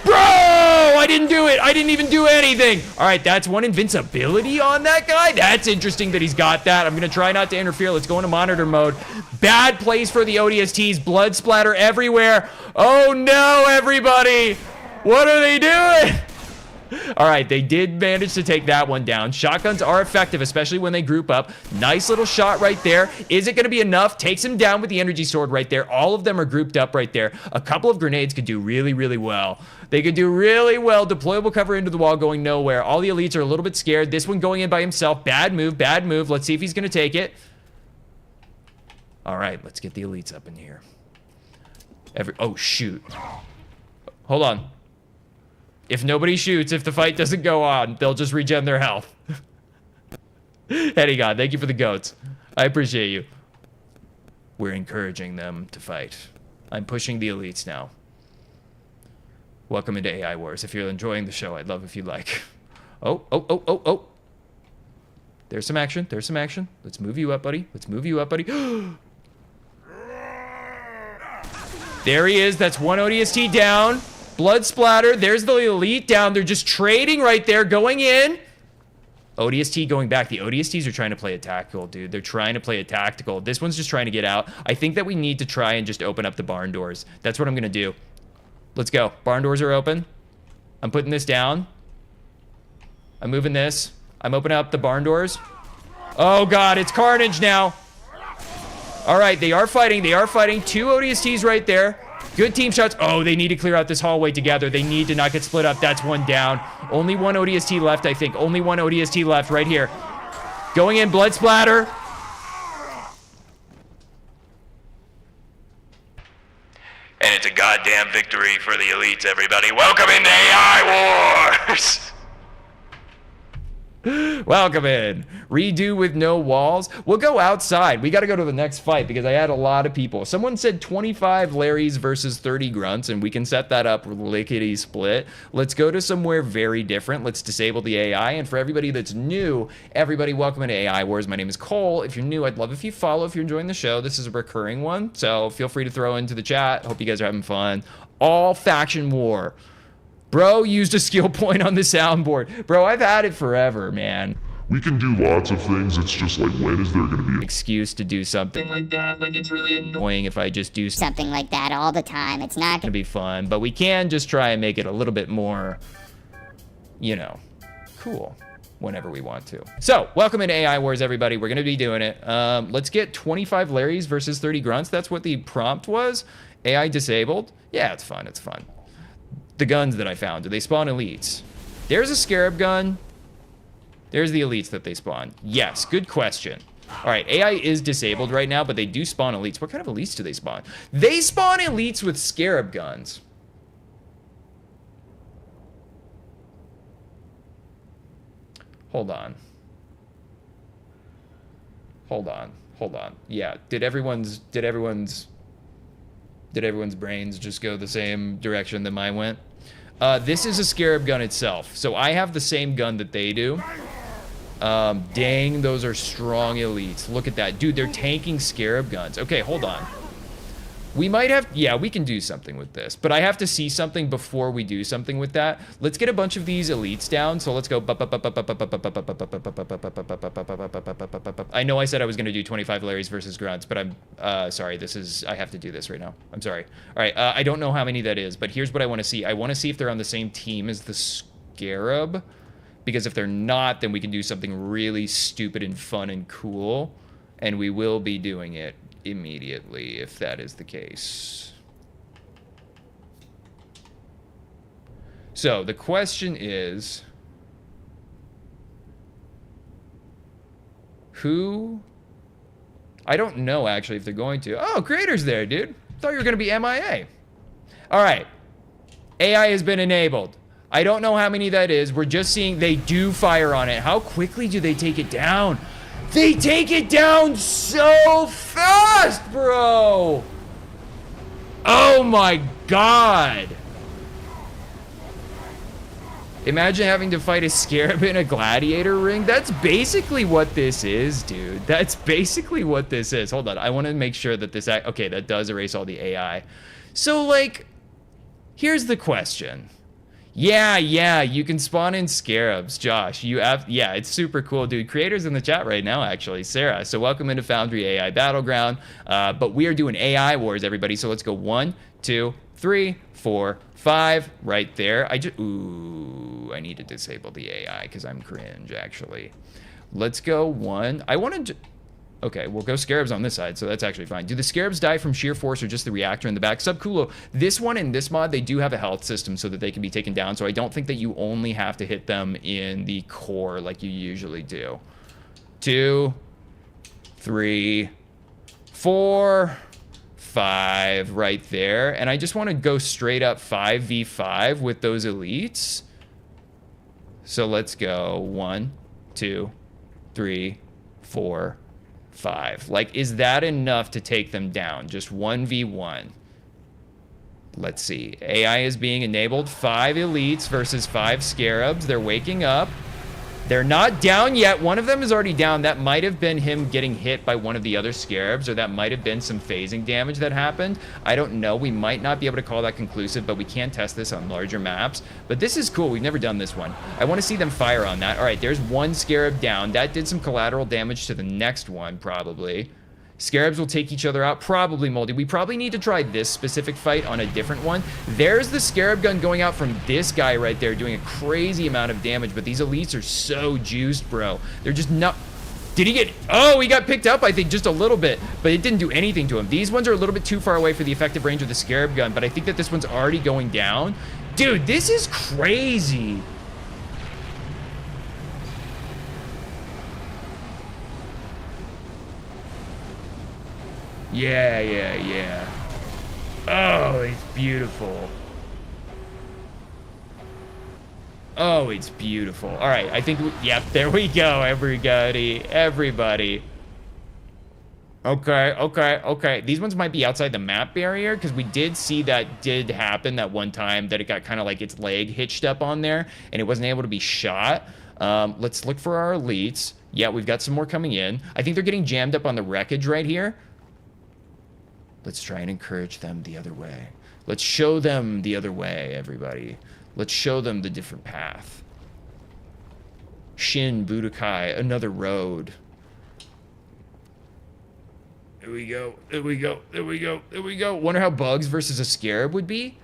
Bro, I didn't do it. I didn't even do anything. All right, that's one invincibility on that guy. That's interesting that he's got that. I'm going to try not to interfere. Let's go into monitor mode. Bad place for the ODSTs. Blood splatter everywhere. Oh, no, everybody. What are they doing? All right, they did manage to take that one down. Shotguns are effective, especially when they group up. Nice little shot right there. Is it going to be enough? Takes him down with the energy sword right there. All of them are grouped up right there. A couple of grenades could do really, really well. They could do really well. Deployable cover into the wall going nowhere. All the elites are a little bit scared. This one going in by himself. Bad move, bad move. Let's see if he's going to take it. All right, let's get the elites up in here. Oh, shoot. Hold on. If nobody shoots, if the fight doesn't go on, they'll just regen their health. Heady God, thank you for the goats. I appreciate you. We're encouraging them to fight. I'm pushing the elites now. Welcome into AI Wars. If you're enjoying the show, I'd love if you like. Oh, oh, oh, oh, oh. There's some action. There's some action. Let's move you up, buddy. Let's move you up, buddy. There he is. That's one ODST down. Blood splatter. There's the elite down. They're just trading right there, going in. ODST going back. The ODSTs are trying to play a tactical, dude. They're trying to play a tactical. This one's just trying to get out. I think that we need to try and just open up the barn doors. That's what I'm going to do. Let's go. Barn doors are open. I'm putting this down. I'm moving this. I'm opening up the barn doors. Oh, God. It's Carnage now. All right. They are fighting. They are fighting. Two ODSTs right there. Good team shots. Oh, they need to clear out this hallway together. They need to not get split up. That's one down. Only one ODST left, I think. Only one ODST left right here. Going in, blood splatter. And it's a goddamn victory for the elites, everybody. Welcome into AI Wars. Welcome in. Redo with no walls. We'll go outside. We got to go to the next fight because I had a lot of people. Someone said 25 Larrys versus 30 Grunts, and we can set that up lickety split. Let's go to somewhere very different. Let's disable the AI. And for everybody that's new, everybody, welcome into AI Wars. My name is Cole. If you're new, I'd love if you follow if you're enjoying the show. This is a recurring one, so feel free to throw into the chat. Hope you guys are having fun. All faction war. Bro used a skill point on the soundboard. Bro, I've had it forever, man. We can do lots of things, it's just like, when is there gonna be an excuse to do something like that? Like, it's really annoying if I just do something like that all the time. It's not gonna be fun, but we can just try and make it a little bit more, you know, cool whenever we want to. So, welcome into AI Wars, everybody. We're gonna be doing it. Let's get 25 Larrys versus 30 Grunts. That's what the prompt was. AI disabled. Yeah, it's fun, it's fun. The guns that I found, do they spawn elites? There's a Scarab gun. There's the elites that they spawn. Yes, good question. All right, AI is disabled right now, but they do spawn elites. What kind of elites do they spawn? They spawn elites with Scarab guns. Hold on. Hold on. Hold on. Yeah, did everyone's brains just go the same direction that mine went? This is a Scarab gun itself. So I have the same gun that they do. Dang, those are strong elites. Look at that. Dude, they're tanking Scarab guns. Okay, hold on. We might have, yeah, we can do something with this, but I have to see something before we do something with that. Let's get a bunch of these elites down. So let's go. I know I said I was going to do 25 Larrys versus Grunts, but I'm sorry. I have to do this right now. I'm sorry. All right. I don't know how many that is, but here's what I want to see. I want to see if they're on the same team as the Scarab, because if they're not, then we can do something really stupid and fun and cool, and we will be doing it immediately if that is the case. So the question is, who? I don't know actually if they're going to. Oh, Creator's there, dude. Thought you were going to be MIA. All right. AI has been enabled. I don't know how many that is. We're just seeing they do fire on it. How quickly do they take it down? They take it down so fast, bro. Oh my God. Imagine having to fight a Scarab in a gladiator ring. That's basically what this is, dude. That's basically what this is. Hold on. I want to make sure that this... Okay, that does erase all the AI. So, like, here's the question. Yeah, you can spawn in Scarabs, Josh. Yeah, it's super cool, dude. Creators in the chat right now, actually. Sarah, so welcome into Foundry AI Battleground. But we are doing AI Wars, everybody. So let's go 1, 2, 3, 4, 5, right there. Ooh, I need to disable the AI because I'm cringe, actually. Let's go 1. I want to... Okay, we'll go Scarabs on this side, so that's actually fine. Do the Scarabs die from sheer force or just the reactor in the back? Subculo, this one and this mod, they do have a health system so that they can be taken down, so I don't think that you only have to hit them in the core like you usually do. 2, 3, 4, 5, right there. And I just want to go straight up 5v5 with those elites. So let's go 1, 2, 3, 4, 5. Like, is that enough to take them down? Just 1v1. Let's see. AI is being enabled. 5 elites versus 5 Scarabs. They're waking up. They're not down yet. One of them is already down. That might have been him getting hit by one of the other Scarabs, or that might have been some phasing damage that happened. I don't know. We might not be able to call that conclusive, but we can test this on larger maps. But this is cool. We've never done this one. I want to see them fire on that. All right, there's one Scarab down. That did some collateral damage to the next one, probably. Scarabs will take each other out. Probably Moldy. We probably need to try this specific fight on a different one. There's the Scarab gun going out from this guy right there, doing a crazy amount of damage, but these elites are so juiced, bro. They're just not... Did he get... Oh, he got picked up, I think, just a little bit, but it didn't do anything to him. These ones are a little bit too far away for the effective range of the Scarab gun, but I think that this one's already going down. Dude, this is crazy. Yeah. Oh, it's beautiful. Oh, it's beautiful. All right, I think, yep, there we go, everybody. Okay. These ones might be outside the map barrier, because we did see that did happen that one time, that it got kind of like its leg hitched up on there, and it wasn't able to be shot. Let's look for our elites. Yeah, we've got some more coming in. I think they're getting jammed up on the wreckage right here. Let's try and encourage them the other way. Let's show them the other way, everybody. Let's show them the different path. Shin, Budokai, another road. There we go. Wonder how Bugs versus a Scarab would be?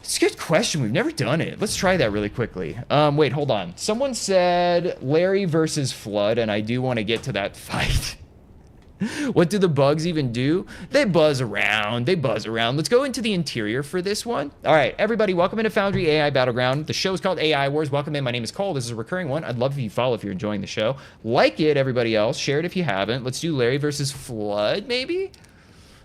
It's a good question. We've never done it. Let's try that really quickly. Wait, hold on. Someone said Larry versus Flood, and I do want to get to that fight. What do the bugs even do? They buzz around. They buzz around. Let's go into the interior for this one. All right, everybody, welcome into Foundry AI Battleground. The show is called AI Wars. Welcome in. My name is Cole. This is a recurring one. I'd love if you follow if you're enjoying the show. Like it, everybody else. Share it if you haven't. Let's do Larry versus Flood, maybe?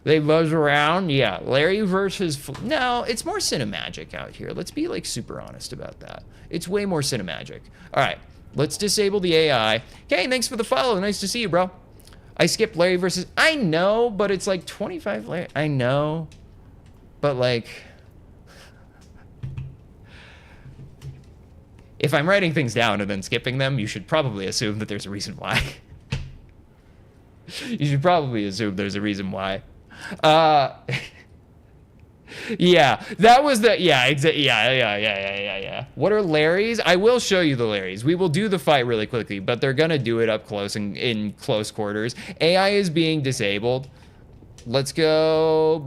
They buzz around. Yeah, Larry versus... No, it's more cinemagic out here. Let's be, like, super honest about that. It's way more cinemagic. All right, let's disable the AI. Okay, thanks for the follow. Nice to see you, bro. I skipped Larry versus... I know, but it's like 25 Larry. I know, but like... If I'm writing things down and then skipping them, you should probably assume that there's a reason why. You should probably assume there's a reason why. Yeah, that was the... Yeah, yeah. What are Larrys? I will show you the Larrys. We will do the fight really quickly, but they're gonna do it up close and in close quarters. AI is being disabled. Let's go...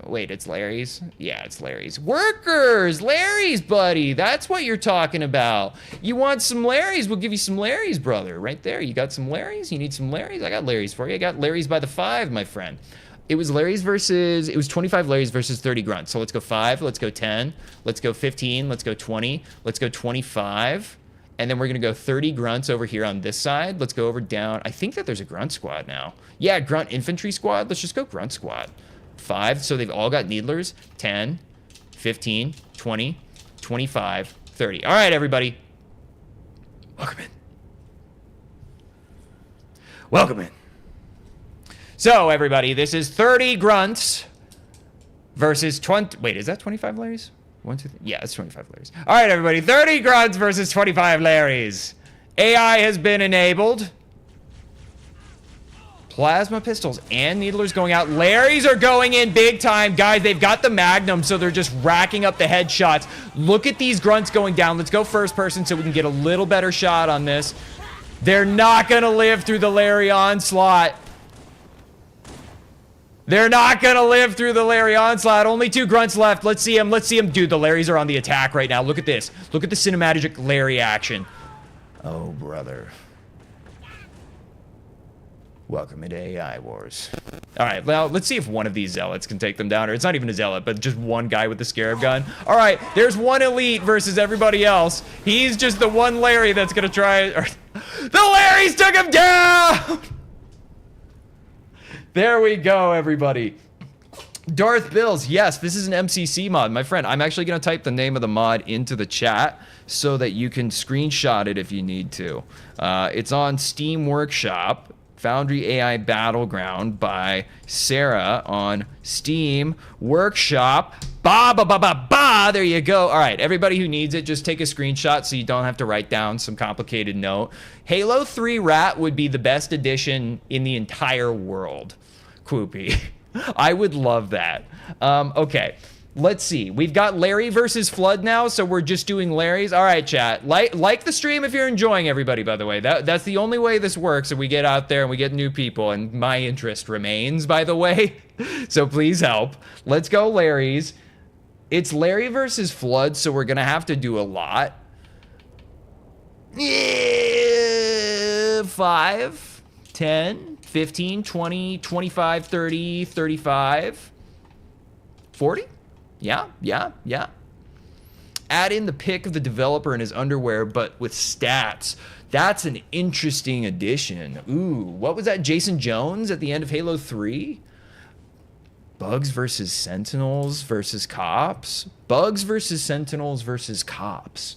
Wait, it's Larry's? Yeah, it's Larry's. Workers! Larry's, buddy! That's what you're talking about. You want some Larry's? We'll give you some Larry's, brother. Right there. You got some Larry's? You need some Larry's? I got Larry's for you. I got Larry's by the 5, my friend. It was Larry's versus... It was 25 Larry's versus 30 grunts. So let's go 5. Let's go 10. Let's go 15. Let's go 20. Let's go 25. And then we're going to go 30 grunts over here on this side. Let's go over down. I think that there's a grunt squad now. Yeah, grunt infantry squad. Let's just go grunt squad. 5. So they've all got needlers. 10, 15, 20, 25, 30. All right, everybody. Welcome in. Welcome in. So, everybody, this is 30 grunts versus 20... Wait, is that 25 Larrys? 1, 2, 3. Yeah, it's 25 Larrys. All right, everybody. 30 grunts versus 25 Larrys. AI has been enabled. Plasma pistols and needlers going out. Larrys are going in big time. Guys, they've got the Magnum, so they're just racking up the headshots. Look at these grunts going down. Let's go first person so we can get a little better shot on this. They're not going to live through the Larry onslaught. They're not going to live through the Larry onslaught. Only 2 grunts left. Let's see them. Let's see them. Dude, the Larrys are on the attack right now. Look at this. Look at the cinematic Larry action. Oh, brother. Welcome into AI Wars. All right, well, let's see if one of these Zealots can take them down. Or it's not even a Zealot, but just one guy with the Scarab gun. All right, there's one elite versus everybody else. He's just the one Larry that's going to try... The Larrys took him down! There we go, everybody. Darth Bills, yes, this is an MCC mod. My friend, I'm actually going to type the name of the mod into the chat so that you can screenshot it if you need to. It's on Steam Workshop, Foundry AI Battleground by Sarah on Steam Workshop. There you go. All right, everybody who needs it, just take a screenshot so you don't have to write down some complicated note. Halo 3 Rat would be the best addition in the entire world. Quoopy. I would love that. Okay, let's see. We've got Larry versus Flood now, so we're just doing Larry's. All right, chat. Like the stream if you're enjoying, everybody, by the way. That's the only way this works, and we get out there and we get new people, and my interest remains, by the way. So please help. Let's go Larry's. It's Larry versus Flood, so we're going to have to do a lot. 5, 10, 15, 20, 25, 30, 35, 40? Yeah. Add in the pic of the developer in his underwear, but with stats. That's an interesting addition. Ooh, what was that? Jason Jones at the end of Halo 3? Bugs versus Sentinels versus cops? Bugs versus Sentinels versus cops.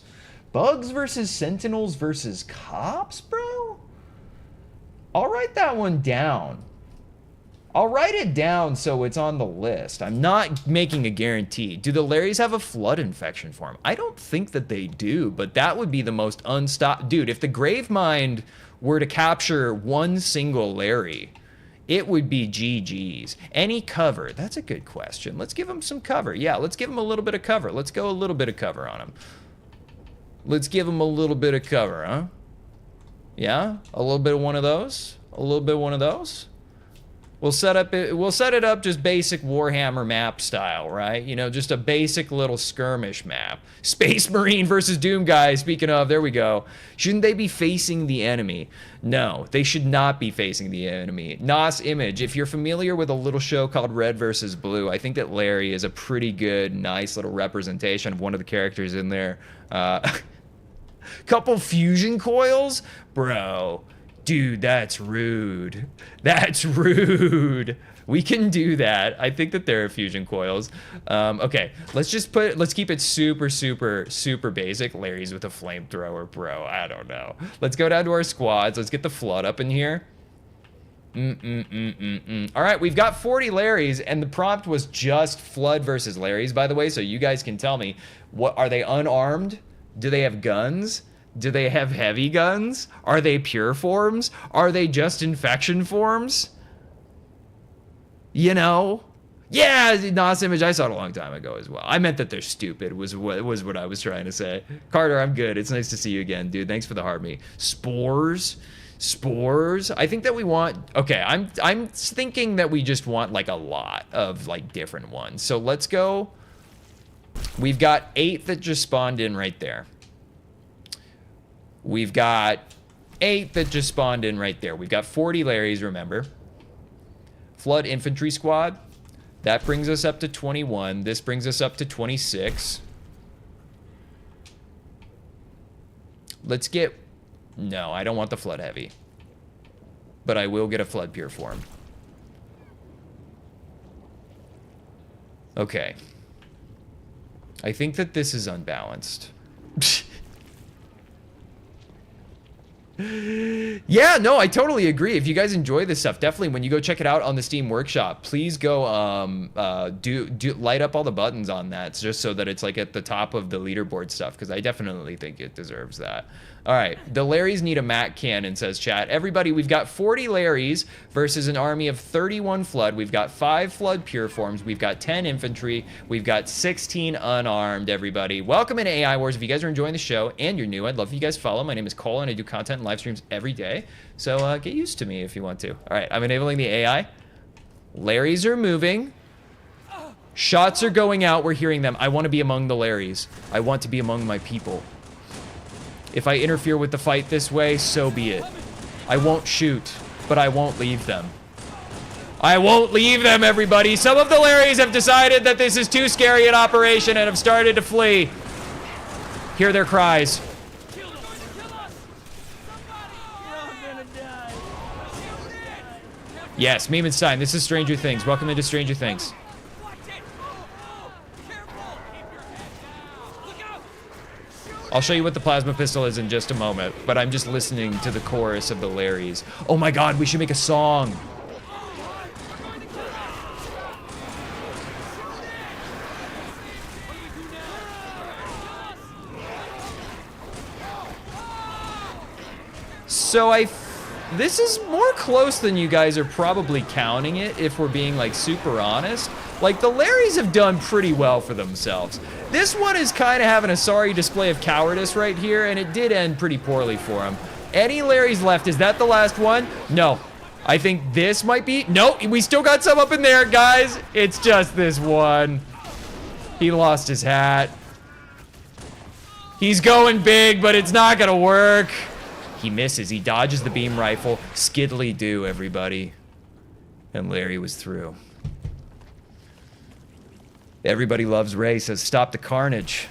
Bugs versus Sentinels versus cops, bro? I'll write that one down. I'll write it down so it's on the list. I'm not making a guarantee. Do the Larrys have a flood infection form? I don't think that they do, but that would be the most unstopped... Dude, if the Gravemind were to capture one single Larry, it would be GG's. Any cover? That's a good question. Let's give him some cover. Yeah, let's give him a little bit of cover. Let's go a little bit of cover on him. Let's give him a little bit of cover, huh? Yeah? A little bit of one of those? A little bit of one of those? We'll set it up just basic Warhammer map style, right? You know, just a basic little skirmish map. Space Marine versus Doom guy, speaking of, there we go. Shouldn't they be facing the enemy? No, they should not be facing the enemy. Nos Image, if you're familiar with a little show called Red versus Blue, I think that Larry is a pretty good, nice little representation of one of the characters in there. Couple fusion coils? Bro. Dude, that's rude. That's rude. We can do that. I think that there are fusion coils. Okay, let's keep it super, super, super basic. Larry's with a flamethrower, bro. I don't know. Let's go down to our squads. Let's get the flood up in here. All right, we've got 40 Larrys, and the prompt was just flood versus Larrys, by the way, so you guys can tell me, what are they unarmed? Do they have guns? Do they have heavy guns? Are they pure forms? Are they just infection forms? You know? Yeah, Nos Image, I saw it a long time ago as well. I meant that they're stupid, was what I was trying to say. Carter, I'm good. It's nice to see you again, dude. Thanks for the heart me. Spores? Spores? I think that we want... Okay, I'm thinking that we just want, like, a lot of, like, different ones. So let's go... We've got 8 that just spawned in right there. We've got 8 that just spawned in right there. We've got 40 Larrys, remember. Flood Infantry Squad. That brings us up to 21. This brings us up to 26. Let's get... No, I don't want the Flood Heavy. But I will get a Flood Pure Form. Okay. I think that this is unbalanced. Yeah, no, I totally agree. If you guys enjoy this stuff, definitely when you go check it out on the Steam Workshop, please go light up all the buttons on that, just so that it's like at the top of the leaderboard stuff, because I definitely think it deserves that. All right, the Larrys need a Mac cannon, says chat. Everybody, we've got 40 Larrys versus an army of 31 Flood. We've got 5 Flood Pure Forms. We've got 10 Infantry. We've got 16 unarmed, everybody. Welcome into AI Wars. If you guys are enjoying the show and you're new, I'd love if you guys follow. My name is Cole, and I do content and live streams every day. So get used to me if you want to. All right, I'm enabling the AI. Larrys are moving. Shots are going out. We're hearing them. I want to be among the Larrys. I want to be among my people. If I interfere with the fight this way, so be it. I won't shoot, but I won't leave them. I won't leave them, everybody. Some of the Larrys have decided that this is too scary an operation and have started to flee. Hear their cries. Yes, Memenstein, this is Stranger Things. Welcome into Stranger Things. I'll show you what the plasma pistol is in just a moment, but I'm just listening to the chorus of the Larrys. Oh my god, we should make a song. So this is more close than you guys are probably counting it, if we're being like super honest. Like, the Larrys have done pretty well for themselves. This one is kind of having a sorry display of cowardice right here, and it did end pretty poorly for him. Any Larrys left? Is that the last one? No. I think this might be... No, we still got some up in there, guys. It's just this one. He lost his hat. He's going big, but it's not gonna work. He misses. He dodges the beam rifle. Skiddly-doo, everybody. And Larry was through. Everybody loves Ray, says stop the carnage.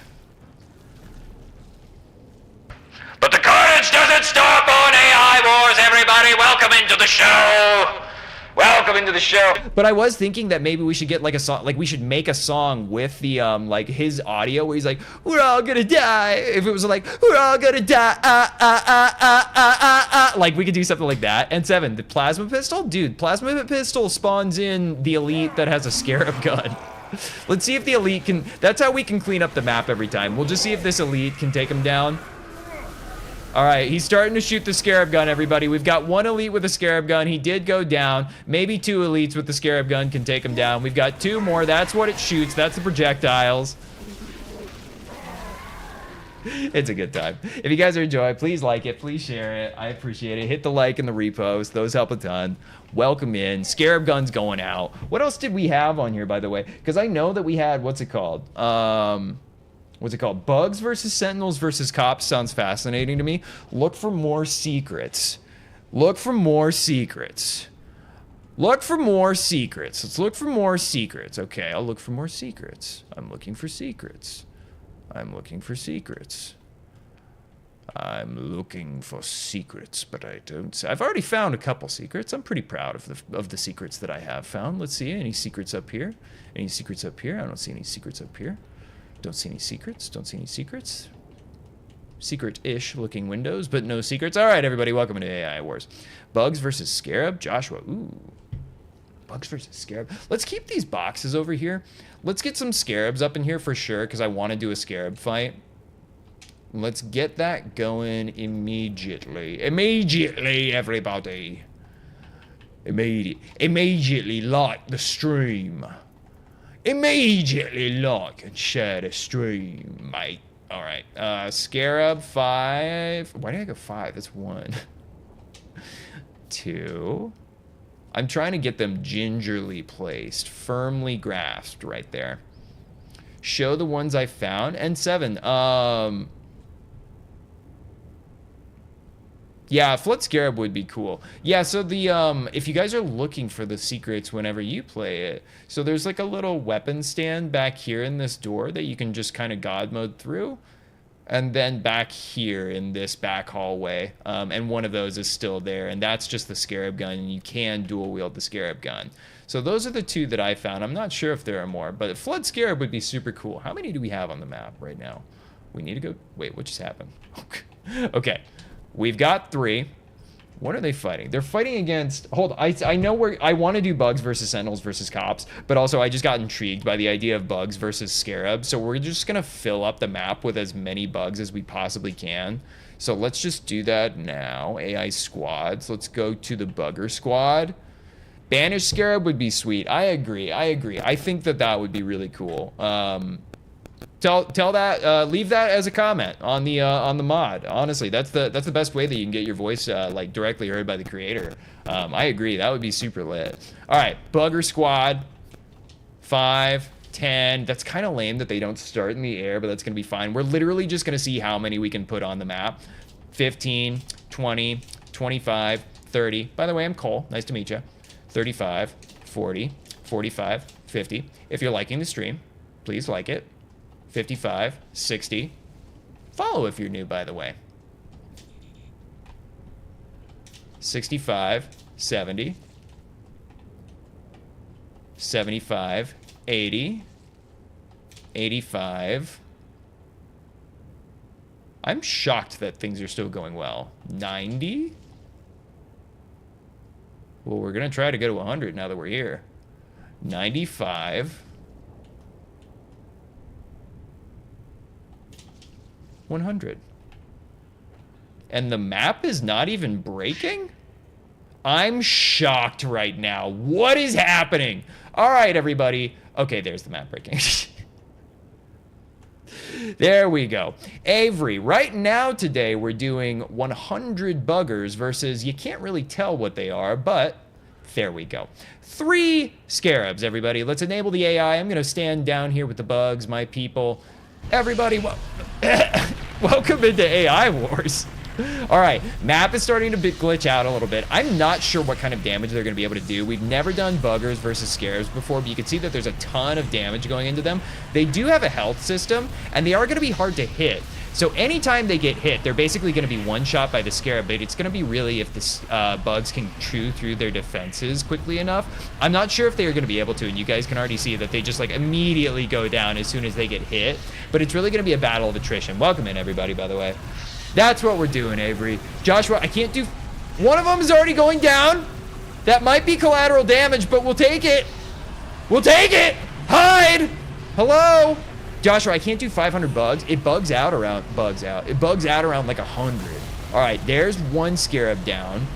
But the carnage doesn't stop on AI Wars, everybody. Welcome into the show. Welcome into the show. But I was thinking that maybe we should get like a song, like we should make a song with the like his audio where he's like, we're all gonna die. If it was like, we're all gonna die, like we could do something like that. And 7, the plasma pistol, dude, plasma pistol spawns in the elite that has a Scarab gun. Let's see if the elite can... That's how we can clean up the map every time. We'll just see if this elite can take him down. All right, he's starting to shoot the Scarab gun, everybody. We've got 1 elite with a Scarab gun. He did go down. Maybe 2 elites with the Scarab gun can take him down. We've got 2 more. That's what it shoots. That's the projectiles. It's a good time. If you guys are enjoying, please like it. Please share it. I appreciate it. Hit the like and the repost. Those help a ton. Welcome in. Scarab gun's going out. What else did we have on here, by the way? Because I know that we had, what's it called? What's it called? Bugs versus Sentinels versus Cops sounds fascinating to me. Look for more secrets. Look for more secrets. Look for more secrets. Let's look for more secrets. Okay, I'll look for more secrets. I'm looking for secrets. I'm looking for secrets. I'm looking for secrets, but I don't see. I've already found a couple secrets. I'm pretty proud of the secrets that I have found. Let's see, any secrets up here? Any secrets up here? I don't see any secrets up here. Don't see any secrets. Don't see any secrets. Secret-ish looking windows, but no secrets. All right, everybody, welcome to AI Wars. Bugs versus Scarab. Joshua, ooh. Bugs versus Scarab. Let's keep these boxes over here. Let's get some Scarabs up in here for sure, because I want to do a Scarab fight. Let's get that going immediately. Immediately, everybody. Immediately like the stream. Immediately like and share the stream, mate. All right. Scarab 5. Why did I go 5? That's 1. 2. I'm trying to get them gingerly placed, firmly grasped right there. Show the ones I found. And 7. Yeah, Flood Scarab would be cool. Yeah, so the if you guys are looking for the secrets whenever you play it, so there's like a little weapon stand back here in this door that you can just kind of God mode through. And then back here in this back hallway, and one of those is still there, and that's just the Scarab gun, and you can dual wield the Scarab gun. So those are the 2 that I found. I'm not sure if there are more, but Flood Scarab would be super cool. How many do we have on the map right now? We need to go, wait, what just happened? Okay. We've got 3. What are they fighting? They're fighting against... Hold on. I know I want to do Bugs versus Sentinels versus Cops, but also I just got intrigued by the idea of Bugs versus Scarabs. So we're just going to fill up the map with as many Bugs as we possibly can. So let's just do that now. AI squads. Let's go to the Bugger squad. Banish Scarab would be sweet. I agree. I think that would be really cool. Tell that, leave that as a comment on the mod. Honestly, that's the best way that you can get your voice like directly heard by the creator. I agree, that would be super lit. All right, Bugger Squad, 5, 10. That's kind of lame that they don't start in the air, but that's gonna be fine. We're literally just gonna see how many we can put on the map. 15, 20, 25, 30. By the way, I'm Cole. Nice to meet you. 35, 40, 45, 50. If you're liking the stream, please like it. 55, 60. Follow if you're new, by the way. 65, 70. 75, 80. 85. I'm shocked that things are still going well. 90. Well, we're gonna try to go to 100 now that we're here. 95. 100. And the map is not even breaking? I'm shocked right now. What is happening? All right, everybody. Okay, there's the map breaking. There we go. Avery, right now today we're doing 100 buggers versus, you can't really tell what they are, but there we go. 3 Scarabs, everybody. Let's enable the AI. I'm going to stand down here with the bugs, my people. Everybody, welcome into AI Wars. All right, map is starting to glitch out a little bit. I'm not sure what kind of damage they're going to be able to do. We've never done buggers versus Scarabs before, but you can see that there's a ton of damage going into them. They do have a health system, and they are going to be hard to hit. So anytime they get hit, they're basically going to be one-shot by the Scarab, but it's going to be really if the bugs can chew through their defenses quickly enough. I'm not sure if they're going to be able to, and you guys can already see that they just like immediately go down as soon as they get hit, but it's really going to be a battle of attrition. Welcome in, everybody, by the way. That's what we're doing, Avery. Joshua, I can't do... One of them is already going down. That might be collateral damage, but we'll take it. We'll take it. Hide. Hello. Joshua, I can't do 500 bugs. It bugs out around... It bugs out around like 100. All right, there's 1 Scarab down.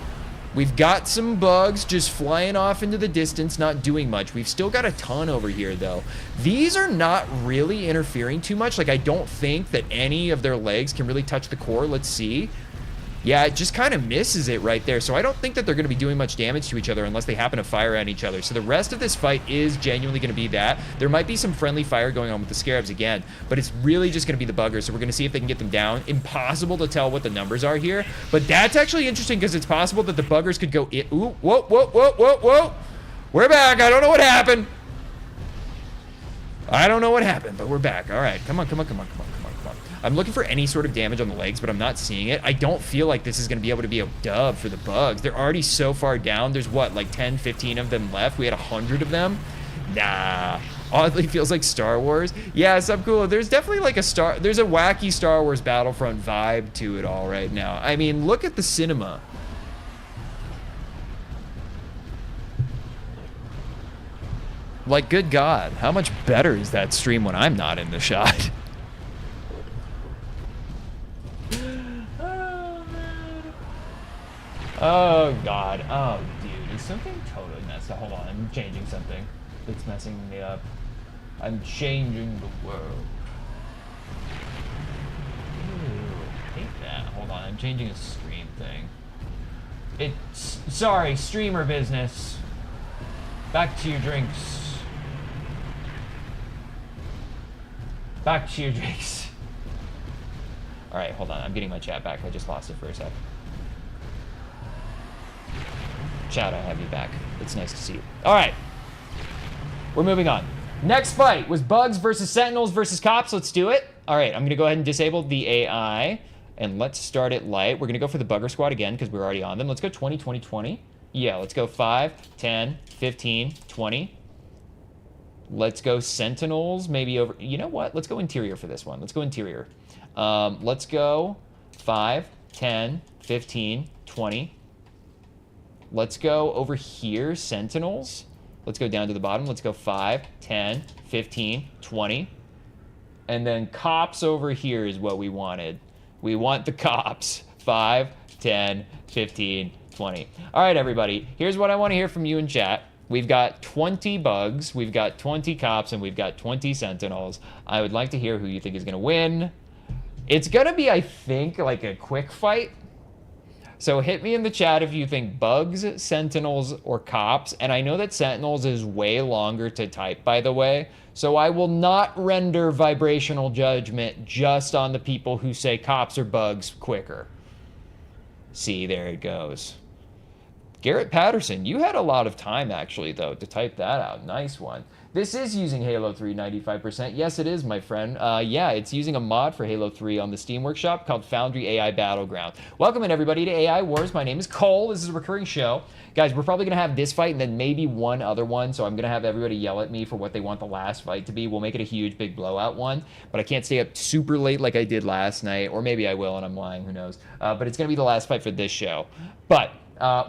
We've got some bugs just flying off into the distance, not doing much. We've still got a ton over here, though. These are not really interfering too much. Like, I don't think that any of their legs can really touch the core. Let's see. Yeah, it just kind of misses it right there. So I don't think that they're going to be doing much damage to each other unless they happen to fire at each other. So the rest of this fight is genuinely going to be that. There might be some friendly fire going on with the Scarabs again, but it's really just going to be the buggers. So we're going to see if they can get them down. Impossible to tell what the numbers are here, but that's actually interesting because it's possible that the buggers could go in. Ooh, whoa, whoa, whoa, whoa, whoa. We're back. I don't know what happened. I don't know what happened, but we're back. All right, come on, come on, come on, come on, come on, come on. I'm looking for any sort of damage on the legs, but I'm not seeing it. I don't feel like this is going to be able to be a dub for the bugs. They're already so far down. There's what, like 10, 15 of them left? We had 100 of them? Nah. Oddly feels like Star Wars. Yeah, Subcool, there's definitely like there's a wacky Star Wars Battlefront vibe to it all right now. I mean, look at the cinema. Like, good God, how much better is that stream when I'm not in the shot? Oh, man. Oh, God. Oh, dude, is something totally messed up? Hold on, I'm changing something that's messing me up. I'm changing the world. Ooh, hate that. Hold on, I'm changing a stream thing. Sorry, streamer business. Back to your drinks. Back to your drinks. All right, hold on. I'm getting my chat back. I just lost it for a sec. Chat, I have you back. It's nice to see you. All right. We're moving on. Next fight was Bugs versus Sentinels versus Cops. Let's do it. All right, I'm going to go ahead and disable the AI. And let's start it light. We're going to go for the Bugger Squad again because we're already on them. Let's go 20, 20, 20. Yeah, let's go 5, 10, 15, 20. Let's go Sentinels, maybe over... You know what? Let's go interior for this one. Let's go interior. Let's go 5, 10, 15, 20. Let's go over here, Sentinels. Let's go down to the bottom. Let's go 5, 10, 15, 20. And then Cops over here is what we wanted. We want the Cops. 5, 10, 15, 20. All right, everybody. Here's what I want to hear from you in chat. We've got 20 bugs, we've got 20 cops, and we've got 20 sentinels. I would like to hear who you think is going to win. It's going to be, I think, like a quick fight. So hit me in the chat if you think bugs, sentinels, or cops. And I know that sentinels is way longer to type, by the way. So I will not render vibrational judgment just on the people who say cops or bugs quicker. See, there it goes. Garrett Patterson, you had a lot of time, actually, though, to type that out. Nice one. This is using Halo 3 95%. Yes, it is, my friend. Yeah, it's using a mod for Halo 3 on the Steam Workshop called Foundry AI Battleground. Welcome in, everybody, to AI Wars. My name is Cole. This is a recurring show. Guys, we're probably going to have this fight and then maybe one other one, so I'm going to have everybody yell at me for what they want the last fight to be. We'll make it a huge, big blowout one, but I can't stay up super late like I did last night, or maybe I will, and I'm lying. Who knows? But it's going to be the last fight for this show. But...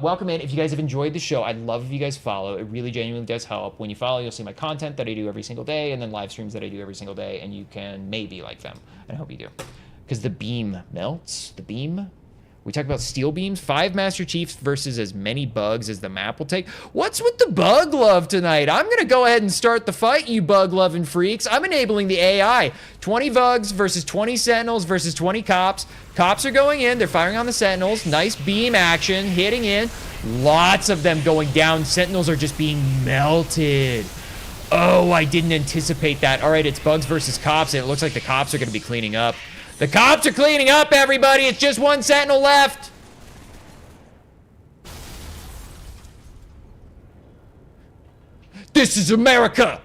welcome in. If you guys have enjoyed the show, I'd love if you guys follow. It really genuinely does help. When you follow, you'll see my content that I do every single day, and then live streams that I do every single day, and you can maybe like them. And I hope you do. Because the beam melts. The beam? We talked about steel beams. 5 Master Chiefs versus as many bugs as the map will take. What's with the bug love tonight? I'm going to go ahead and start the fight, you bug-loving freaks. I'm enabling the AI. 20 bugs versus 20 sentinels versus 20 cops. Cops are going in. They're firing on the sentinels. Nice beam action. Hitting in. Lots of them going down. Sentinels are just being melted. Oh, I didn't anticipate that. All right, it's bugs versus cops, and it looks like the cops are going to be cleaning up. The cops are cleaning up, everybody. It's just one sentinel left. This is America.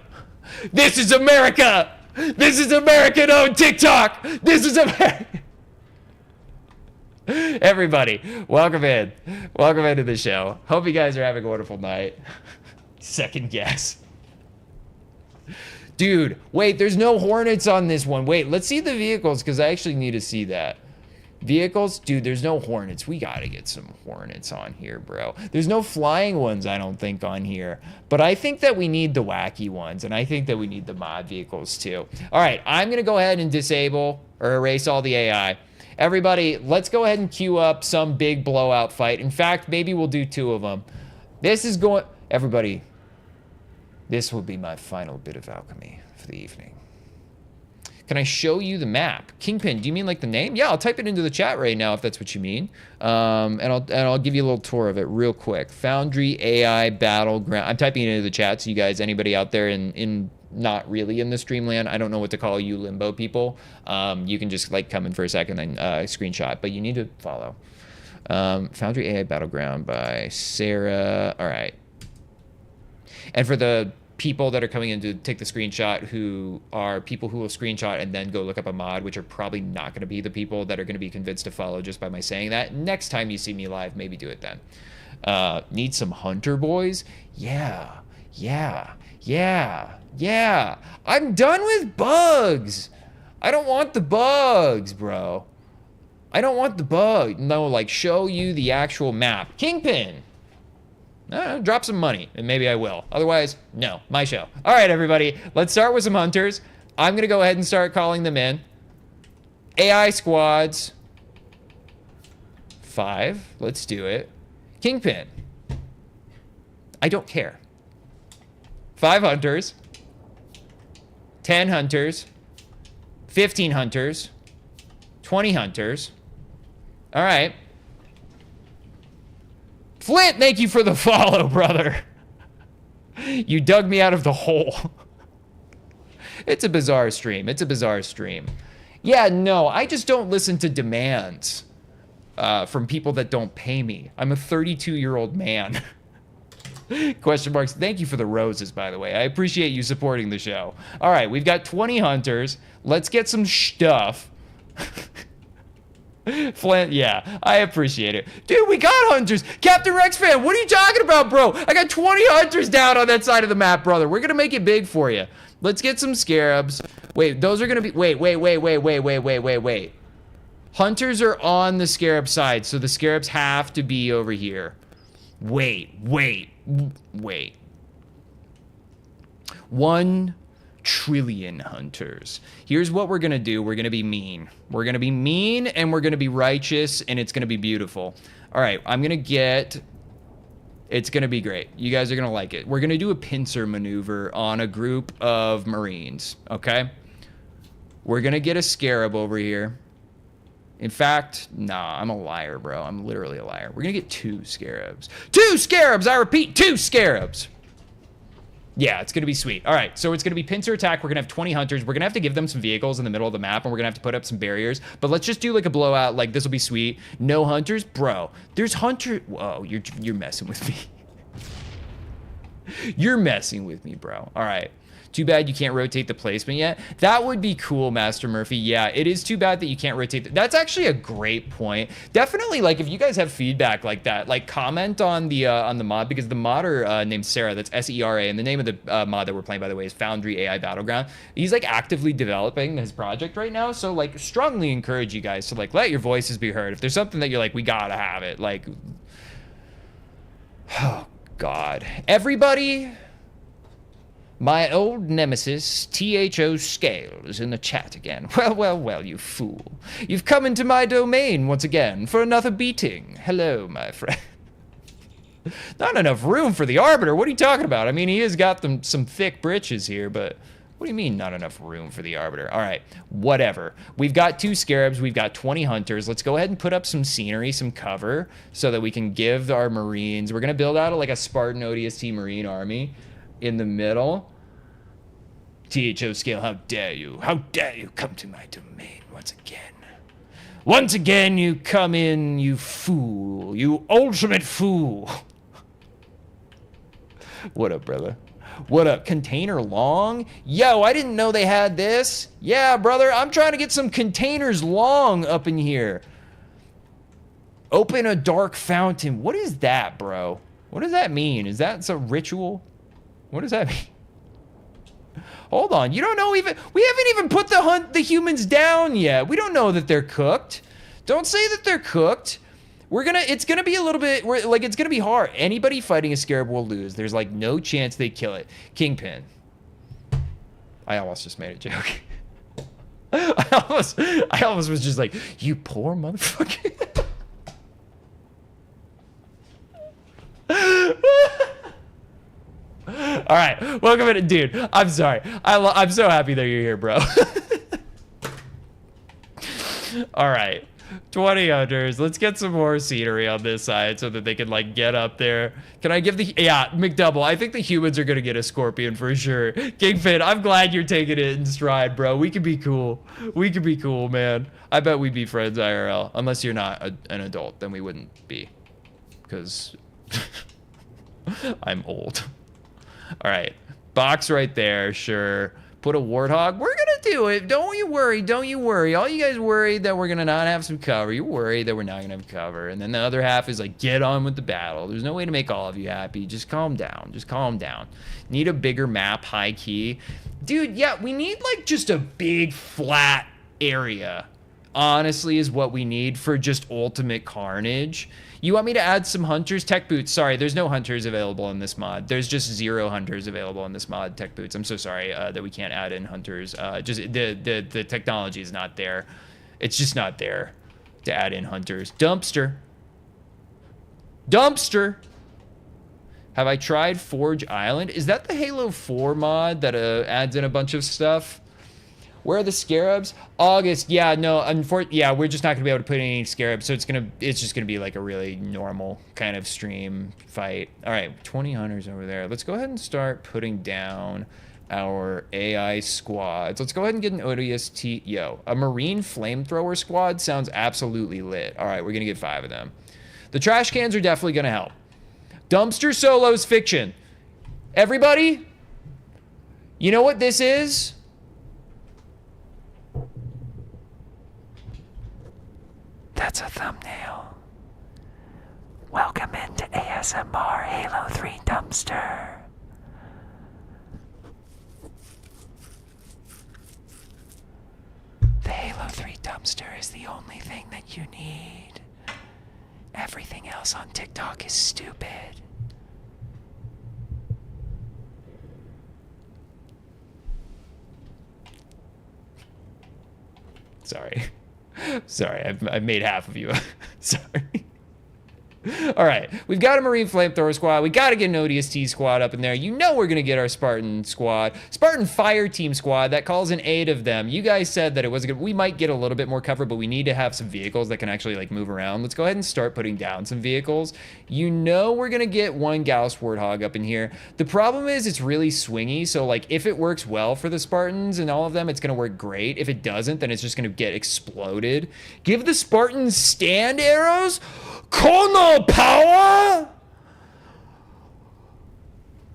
This is America. This is American-owned TikTok. This is America. Everybody, welcome in. Welcome into the show. Hope you guys are having a wonderful night. Second guess. Dude, wait, there's no Hornets on this one. Wait, let's see the vehicles, because I actually need to see that. Vehicles? Dude, there's no Hornets. We gotta get some Hornets on here, bro. There's no flying ones, I don't think, on here. But I think that we need the wacky ones, and I think that we need the mod vehicles, too. All right, I'm gonna go ahead and disable or erase all the AI. Everybody, let's go ahead and queue up some big blowout fight. In fact, maybe we'll do 2 of them. This is going... Everybody... This will be my final bit of alchemy for the evening. Can I show you the map? Kingpin, do you mean like the name? Yeah, I'll type it into the chat right now if that's what you mean. And I'll give you a little tour of it real quick. Foundry AI Battleground. I'm typing it into the chat, so you guys, anybody out there in not really in the streamland, I don't know what to call you limbo people. You can just like come in for a second and screenshot, but you need to follow. Foundry AI Battleground by Sarah. All right. And for the people that are coming in to take the screenshot, who are people who will screenshot and then go look up a mod, which are probably not going to be the people that are going to be convinced to follow just by my saying that. Next time you see me live, maybe do it then. Need some hunter boys? Yeah. I'm done with bugs. I don't want the bugs, bro. I don't want the bug. No, like, show you the actual map. Kingpin. Drop some money, and maybe I will. Otherwise, no, my show. All right, everybody, let's start with some hunters. I'm going to go ahead and start calling them in. AI squads. 5. Let's do it. Kingpin. I don't care. 5 hunters. 10 hunters. 15 hunters. 20 hunters. All right. Flint, thank you for the follow, brother. You dug me out of the hole. It's a bizarre stream. It's a bizarre stream. Yeah, no, I just don't listen to demands from people that don't pay me. I'm a 32-year-old man. Question marks. Thank you for the roses, by the way. I appreciate you supporting the show. All right, we've got 20 hunters. Let's get some stuff. Flint, yeah, I appreciate it. Dude, we got hunters. Captain Rex fan, what are you talking about, bro? I got 20 hunters down on that side of the map, brother. We're going to make it big for you. Let's get some scarabs. Wait, those are going to be... Wait. Hunters are on the scarab side, so the scarabs have to be over here. Wait. 1 trillion hunters. Here's what we're gonna do. We're gonna be mean. We're gonna be mean, and we're gonna be righteous, and it's gonna be beautiful. All right, I'm gonna get... It's gonna be great. You guys are gonna like it. We're gonna do a pincer maneuver on a group of Marines, okay? We're gonna get a scarab over here. In fact, nah, I'm a liar, bro. I'm literally a liar. We're gonna get 2 scarabs. 2 scarabs! I repeat, 2 scarabs! Yeah, it's gonna be sweet. All right, so it's gonna be pincer attack. We're gonna have 20 hunters. We're gonna have to give them some vehicles in the middle of the map, and we're gonna have to put up some barriers. But let's just do like a blowout. Like, this will be sweet. No hunters, bro. There's hunter. Whoa, you're messing with me. You're messing with me, bro. All right. Too bad you can't rotate the placement yet. That would be cool, Master Murphy. Yeah, it is too bad that you can't rotate. That's actually a great point. Definitely, like, if you guys have feedback like that, like, comment on the mod, because the modder named Sarah, that's S-E-R-A, and the name of the mod that we're playing, by the way, is Foundry AI Battleground. He's, like, actively developing his project right now, so, like, strongly encourage you guys to, like, let your voices be heard. If there's something that you're like, we gotta have it, like... Oh, God. Everybody... My old nemesis, THO Scales, in the chat again. Well, you fool. You've come into my domain once again for another beating. Hello, my friend. Not enough room for the Arbiter. What are you talking about? I mean, he has got some thick britches here, but what do you mean not enough room for the Arbiter? All right, whatever. We've got 2 Scarabs. We've got 20 Hunters. Let's go ahead and put up some scenery, some cover, so that we can give our Marines. We're going to build out like a Spartan ODST Marine army in the middle. THO Scale, how dare you? How dare you come to my domain once again? Once again you come in, you fool. You ultimate fool. What up, brother? What up? Container long? Yo, I didn't know they had this. Yeah, brother, I'm trying to get some containers long up in here. Open a dark fountain. What is that, bro? What does that mean? Is that some ritual? What does that mean? Hold on, you don't know even, we haven't even put the humans down yet. We don't know that they're cooked. Don't say that they're cooked. It's gonna be a little bit, it's gonna be hard. Anybody fighting a Scarab will lose. There's like no chance they kill it. Kingpin. I almost just made a joke. I almost was just like, you poor motherfucker. All right, welcome in, dude. I'm sorry. I'm so happy that you're here, bro. All right. 20 hunters. Let's get some more scenery on this side so that they can like get up there. Can I give the McDouble? I think the humans are gonna get a scorpion for sure. Kingfin, I'm glad you're taking it in stride, bro. We could be cool. We could be cool, man. I bet we'd be friends IRL. Unless you're not an adult, then we wouldn't be. Because I'm old. All right. Box right there, sure. Put a warthog. We're gonna do it. Don't you worry. Don't you worry. All you guys worried that we're gonna not have some cover. You're worried that we're not gonna have cover. And then the other half is like, get on with the battle. There's no way to make all of you happy. Just calm down. Just calm down. Need a bigger map, high key. Dude, yeah, we need like just a big flat area. Honestly, is what we need for just ultimate carnage. You want me to add some hunters? Tech boots. Sorry, there's no hunters available in this mod. There's just 0 hunters available in this mod. Tech boots. I'm so sorry that we can't add in hunters. Just the technology is not there. It's just not there to add in hunters. Dumpster. Dumpster. Have I tried Forge Island? Is that the Halo 4 mod that adds in a bunch of stuff? Where are the Scarabs? August. Yeah, no, yeah, we're just not gonna be able to put any Scarabs, so it's just gonna be like a really normal kind of stream fight. All right, 20 hunters over there. Let's go ahead and start putting down our AI squads. Let's go ahead and get an ODST. Yo, a Marine flamethrower squad sounds absolutely lit. All right, we're gonna get 5 of them. The trash cans are definitely gonna help. Dumpster solos fiction. Everybody, you know what this is? That's a thumbnail. Welcome into ASMR Halo 3 Dumpster. The Halo 3 Dumpster is the only thing that you need. Everything else on TikTok is stupid. Sorry. Sorry, I've made half of you. Sorry. All right, we've got a Marine Flamethrower squad. We got to get an ODST squad up in there. You know we're going to get our Spartan squad. Spartan Fire Team squad, that calls in 8 of them. You guys said that it wasn't good. We might get a little bit more cover, but we need to have some vehicles that can actually like move around. Let's go ahead and start putting down some vehicles. You know we're going to get 1 Gauss Warthog up in here. The problem is it's really swingy, so like if it works well for the Spartans and all of them, it's going to work great. If it doesn't, then it's just going to get exploded. Give the Spartans stand arrows? Kono power?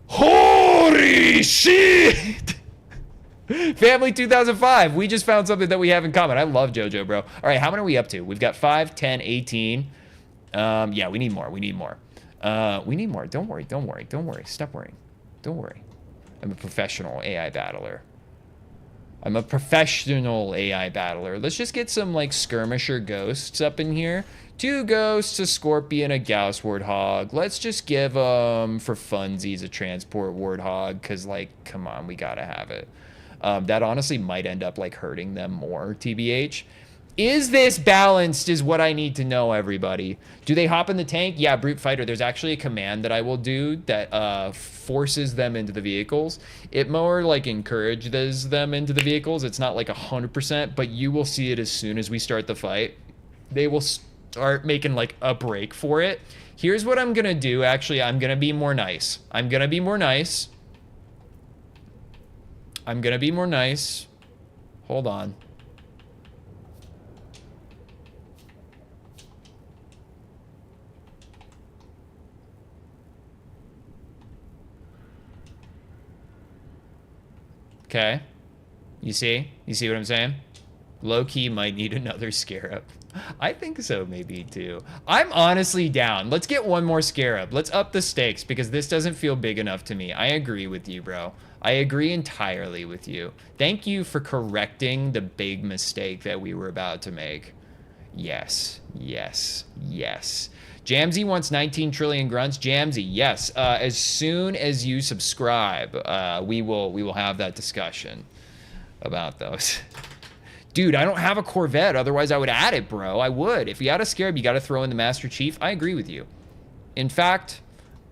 Holy shit! Family 2005, we just found something that we have in common. I love JoJo, bro. All right, how many are we up to? We've got 5, 10, 18. Yeah, we need more. We need more. We need more. Don't worry. Don't worry. Don't worry. Stop worrying. Don't worry. I'm a professional AI battler. I'm a professional AI battler. Let's just get some like skirmisher ghosts up in here. 2 ghosts, a scorpion, a Gauss warthog. Let's just give them for funsies a transport warthog, because like, come on, we gotta have it. That honestly might end up like hurting them more, TBH. Is this balanced is what I need to know, everybody. Do they hop in the tank? Yeah, brute fighter. There's actually a command that I will do that forces them into the vehicles. It more like encourages them into the vehicles. It's not like 100%, but you will see it as soon as we start the fight. They will start making like a break for it. Here's what I'm gonna do. Actually, I'm gonna be more nice. I'm gonna be more nice. I'm gonna be more nice. Hold on. Okay. You see? You see what I'm saying? Low-key might need another Scarab. I think so, maybe, too. I'm honestly down. Let's get 1 more Scarab. Let's up the stakes, because this doesn't feel big enough to me. I agree with you, bro. I agree entirely with you. Thank you for correcting the big mistake that we were about to make. Yes, yes, yes. Jamsy wants 19 trillion grunts. Jamsy, yes. As soon as you subscribe, we will have that discussion about those. Dude, I don't have a Corvette. Otherwise, I would add it, bro. I would. If you had a Scarab, you got to throw in the Master Chief. I agree with you. In fact,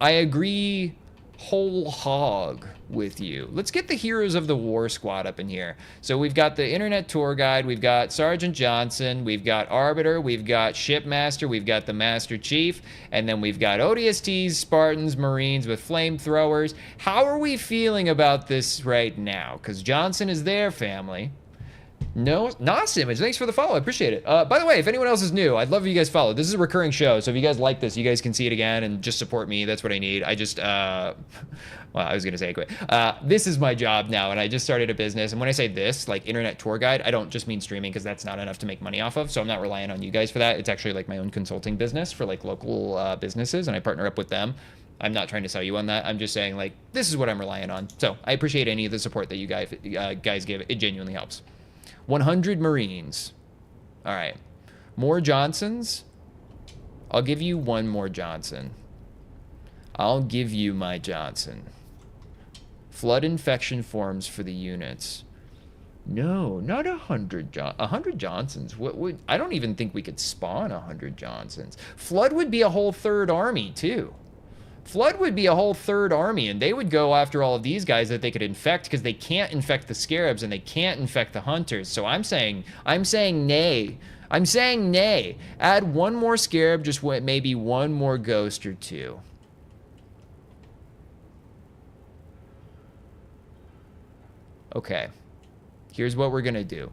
I agree whole hog with you. Let's get the heroes of the war squad up in here. So we've got the internet tour guide, we've got Sergeant Johnson, we've got Arbiter, we've got Shipmaster, we've got the Master Chief, and then we've got ODSTs, Spartans, Marines with flamethrowers. How are we feeling about this right now? Because Johnson is there, family. No, Nos Image, thanks for the follow. I appreciate it. By the way, if anyone else is new, I'd love if you guys follow. This is a recurring show, so if you guys like this, you guys can see it again and just support me. That's what I need. I just, well, I was going to say quit. This is my job now, and I just started a business. And when I say this, like internet tour guide, I don't just mean streaming because that's not enough to make money off of. So I'm not relying on you guys for that. It's actually like my own consulting business for like local businesses, and I partner up with them. I'm not trying to sell you on that. I'm just saying like, this is what I'm relying on. So I appreciate any of the support that you guys give. It genuinely helps. 100 Marines. All right. More Johnsons. I'll give you one more Johnson. I'll give you my Johnson. Flood infection forms for the units. No, not 100 Johnsons. What would, I don't even think we could spawn 100 Johnsons. Flood would be a whole third army too. Flood would be a whole third army, and they would go after all of these guys that they could infect because they can't infect the Scarabs and they can't infect the Hunters. So I'm saying nay. I'm saying nay. Add one more Scarab, just maybe one more Ghost or two. Okay. Here's what we're gonna do.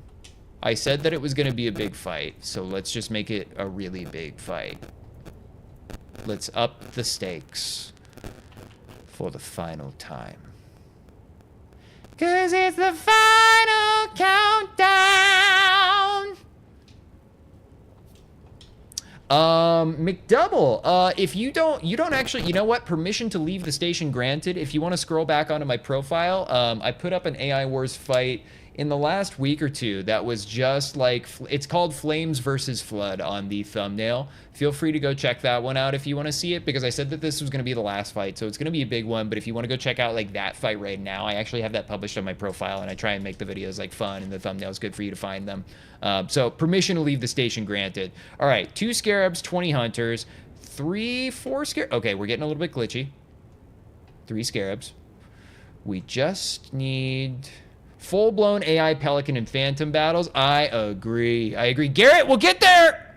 I said that it was gonna be a big fight, so let's just make it a really big fight. Let's up the stakes for the final time. 'Cause it's the final countdown. McDouble, if you don't actually, you know what? Permission to leave the station granted. If you want to scroll back onto my profile, I put up an AI Wars fight in the last week or two that was just like, it's called Flames versus Flood on the thumbnail. Feel free to go check that one out if you want to see it, because I said that this was going to be the last fight, so it's going to be a big one. But if you want to go check out like that fight right now, I actually have that published on my profile, and I try and make the videos like fun, and the thumbnail is good for you to find them. So permission to leave the station granted. All right, 2 Scarabs, 20 Hunters, 4 Scarabs. Okay, we're getting a little bit glitchy. 3 Scarabs. We just need full-blown AI Pelican and Phantom battles. I agree. Garrett, we'll get there!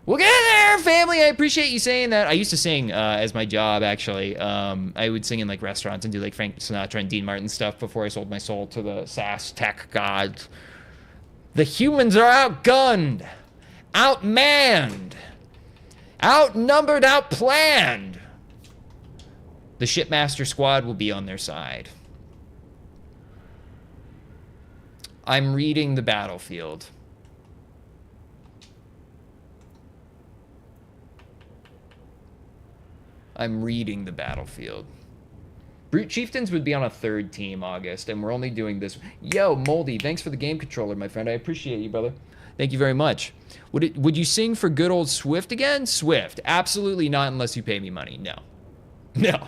We'll get there, family! I appreciate you saying that. I used to sing as my job, actually. I would sing in, like, restaurants and do, like, Frank Sinatra and Dean Martin stuff before I sold my soul to the SaaS tech gods. The humans are outgunned, outmanned, outnumbered, outplanned. The Shipmaster squad will be on their side. I'm reading the battlefield. I'm reading the battlefield. Brute Chieftains would be on a 3rd team, August, and we're only doing this. Yo, Moldy, thanks for the game controller, my friend. I appreciate you, brother. Thank you very much. Would you sing for good old Swift again? Swift. Absolutely not unless you pay me money. No. No.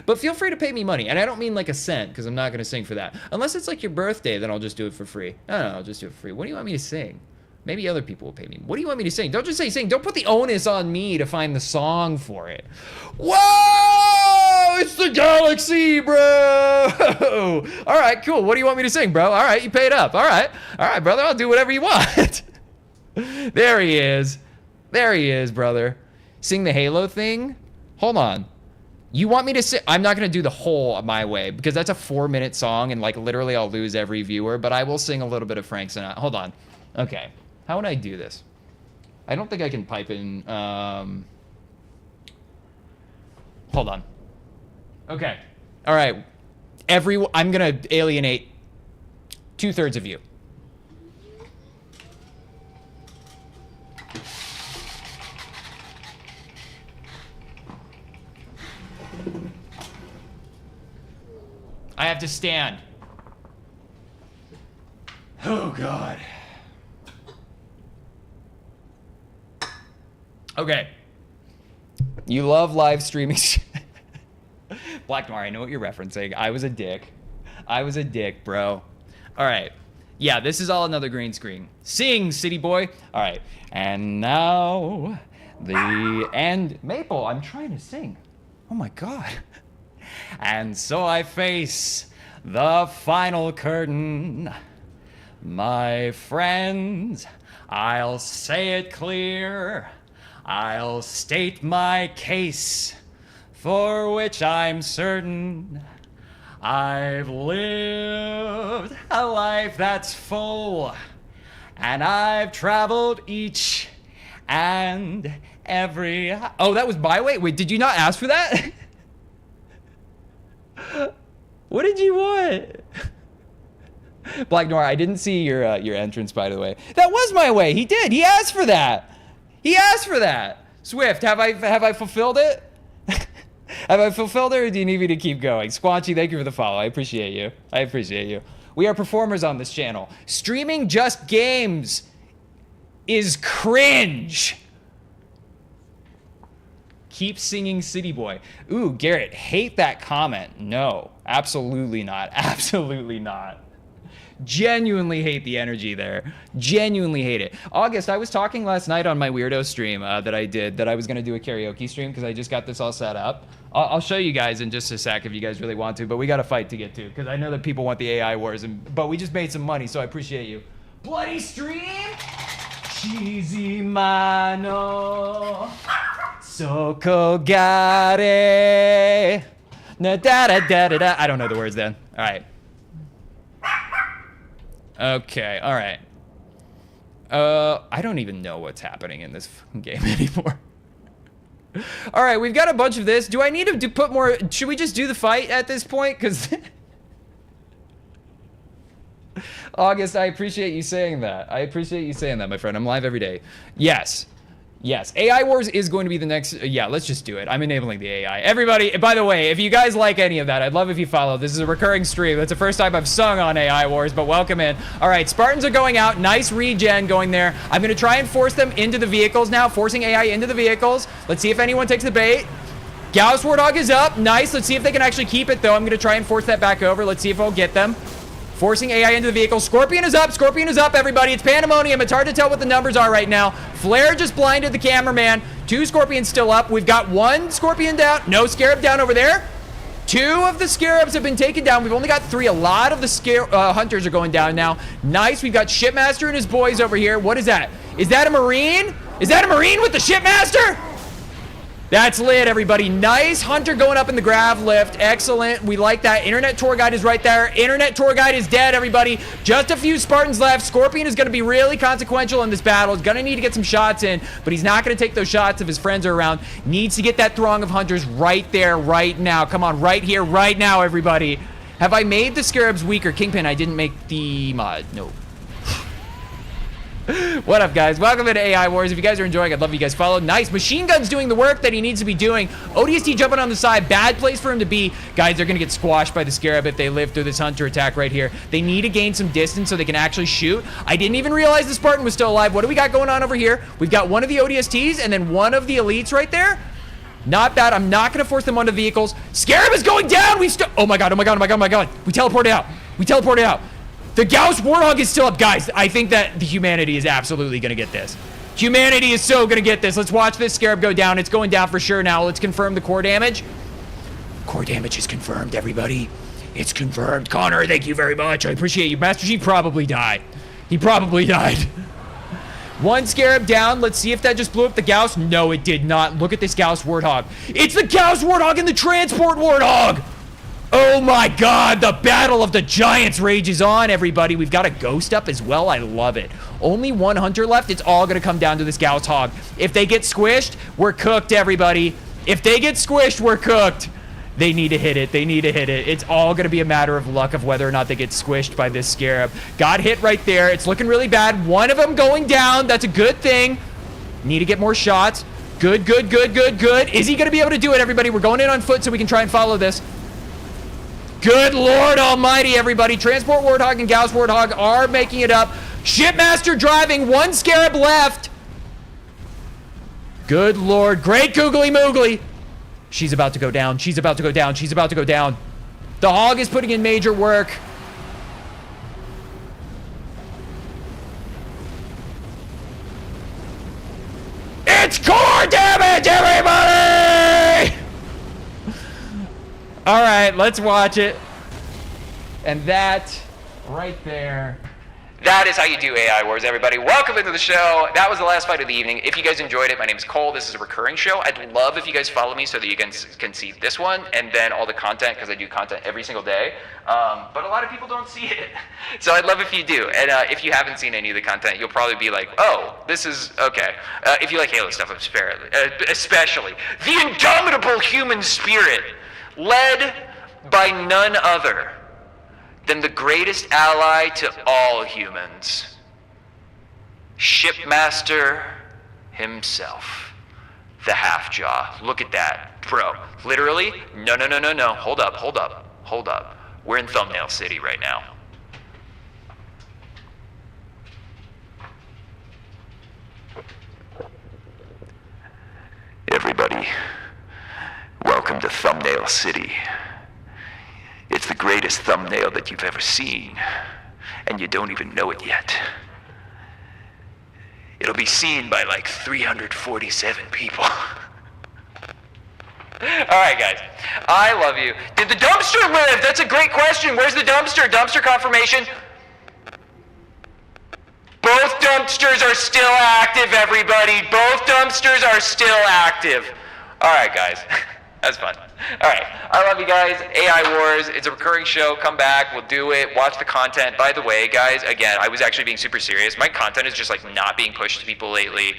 But feel free to pay me money. And I don't mean like a cent, because I'm not going to sing for that. Unless it's like your birthday, then I'll just do it for free. No, I'll just do it for free. What do you want me to sing? Maybe other people will pay me. What do you want me to sing? Don't just say sing. Don't put the onus on me to find the song for it. Whoa! It's the galaxy, bro! All right, cool. What do you want me to sing, bro? All right, you paid up. All right, brother. I'll do whatever you want. There he is. There he is, brother. Sing the Halo thing? Hold on. You want me to sing? I'm not going to do the whole My Way, because that's a 4-minute song, and like literally I'll lose every viewer, but I will sing a little bit of Frank Sinatra. Hold on. Okay. How would I do this? I don't think I can pipe in. Hold on. Okay. All right. I'm going to alienate 2/3 of you. I have to stand. Oh, God. Okay. You love live streaming. Black Noir, I know what you're referencing. I was a dick. I was a dick, bro. All right. Yeah, this is all another green screen. Sing, city boy. All right. And now, and Maple, I'm trying to sing. Oh, my God. And so I face the final curtain. My friends, I'll say it clear. I'll state my case, for which I'm certain. I've lived a life that's full, and I've traveled each and every... Oh, that was my way? Wait, did you not ask for that? What did you want? Black Noir, I didn't see your entrance, by the way. That was my way. He did. He asked for that. He asked for that. Swift, have I fulfilled it? Have I fulfilled it, or do you need me to keep going? Squanchy, thank you for the follow. I appreciate you. I appreciate you. We are performers on this channel. Streaming just games is cringe. Keep singing City Boy. Ooh, Garrett, hate that comment. No, absolutely not. Absolutely not. Genuinely hate the energy there. Genuinely hate it. August, I was talking last night on my weirdo stream that I did that I was going to do a karaoke stream because I just got this all set up. I'll show you guys in just a sec if you guys really want to, but we got a fight to get to because I know that people want the AI wars, but we just made some money, so I appreciate you. Bloody stream? Cheesy mano. Soko gare. Na da da da da da. I don't know the words then. All right. Okay, all right. I don't even know what's happening in this fucking game anymore. All right, we've got a bunch of this. Do I need to put more? Should we just do the fight at this point? Because August, I appreciate you saying that. I appreciate you saying that, my friend. I'm live every day. Yes. Yes, AI Wars is going to be the next... Yeah, let's just do it. I'm enabling the AI. Everybody, by the way, if you guys like any of that, I'd love if you follow. This is a recurring stream. That's the first time I've sung on AI Wars, but welcome in. All right, Spartans are going out. Nice regen going there. I'm going to try and force them into the vehicles now, forcing AI into the vehicles. Let's see if anyone takes the bait. Gauss Warthog is up. Nice. Let's see if they can actually keep it, though. I'm going to try and force that back over. Let's see if I'll get them. Forcing AI into the vehicle. Scorpion is up. Scorpion is up, everybody. It's pandemonium. It's hard to tell what the numbers are right now. Flare just blinded the cameraman. 2 Scorpions still up. We've got 1 Scorpion down. No Scarab down over there. 2 of the Scarabs have been taken down. We've only got 3. A lot of the Hunters are going down now. Nice. We've got Shipmaster and his boys over here. What is that? Is that a Marine? Is that a Marine with the Shipmaster? That's lit, everybody. Nice Hunter going up in the grav lift. Excellent. We like that. Internet Tour Guide is right there. Internet Tour Guide is dead, everybody. Just a few Spartans left. Scorpion is going to be really consequential in this battle. He's going to need to get some shots in, but he's not going to take those shots if his friends are around. Needs to get that throng of Hunters right there, right now. Come on, right here, right now, everybody. Have I made the Scarabs weaker? Kingpin, I didn't make the mod. No. What up, guys? Welcome into AI Wars. If you guys are enjoying, I'd love you guys follow. Nice. Machine Gun's doing the work that he needs to be doing. ODST jumping on the side. Bad place for him to be. Guys, they're going to get squashed by the Scarab if they live through this Hunter attack right here. They need to gain some distance so they can actually shoot. I didn't even realize the Spartan was still alive. What do we got going on over here? We've got one of the ODSTs and then one of the elites right there. Not bad. I'm not going to force them onto vehicles. Scarab is going down. Oh my god, oh my god, oh my god, oh my god. We teleported out. We teleported out. The Gauss Warthog is still up. Guys, I think that the humanity is absolutely going to get this. Humanity is so going to get this. Let's watch this Scarab go down. It's going down for sure now. Let's confirm the core damage. Core damage is confirmed, everybody. It's confirmed. Connor, thank you very much. I appreciate you. Master Chief probably died. He probably died. 1 Scarab down. Let's see if that just blew up the Gauss. No, it did not. Look at this Gauss Warthog. It's the Gauss Warthog and the Transport Warthog. Oh my god, the battle of the giants rages on, everybody. We've got a ghost up as well. I love it. Only 1 Hunter left. It's all going to come down to this Gauss Hog. If they get squished, we're cooked, everybody. If they get squished, we're cooked. They need to hit it. They need to hit it. It's all going to be a matter of luck of whether or not they get squished by this Scarab. Got hit right there. It's looking really bad. 1 of them going down. That's a good thing. Need to get more shots. Good, good, good, good, good. Is he going to be able to do it, everybody? We're going in on foot so we can try and follow this. Good Lord Almighty, everybody. Transport Warthog and Gauss Warthog are making it up. Shipmaster driving. 1 Scarab left. Good Lord. Great Googly Moogly. She's about to go down. She's about to go down. She's about to go down. The Hog is putting in major work. It's core damage, everybody! All right, let's watch it. And that right there. That is how you do AI Wars, everybody. Welcome into the show. That was the last fight of the evening. If you guys enjoyed it, my name is Cole. This is a recurring show. I'd love if you guys follow me so that you can see this one and then all the content, because I do content every single day. But a lot of people don't see it. So I'd love if you do. And if you haven't seen any of the content, you'll probably be like, oh, this is okay. If you like Halo stuff, especially. The indomitable human spirit, led by none other than the greatest ally to all humans, Shipmaster himself, the Half-Jaw. Look at that, bro. Literally, no. Hold up. We're in Thumbnail City right now. Everybody, welcome to Thumbnail City. It's the greatest thumbnail that you've ever seen, and you don't even know it yet. It'll be seen by like 347 people. Alright guys, I love you. Did the dumpster live? That's a great question. Where's the dumpster? Dumpster confirmation. Both dumpsters are still active, everybody. Both dumpsters are still active. Alright guys, that's fun. Alright, I love you guys. AI Wars, it's a recurring show. Come back, we'll do it. Watch the content. By the way, guys, again, I was actually being super serious. My content is just like not being pushed to people lately.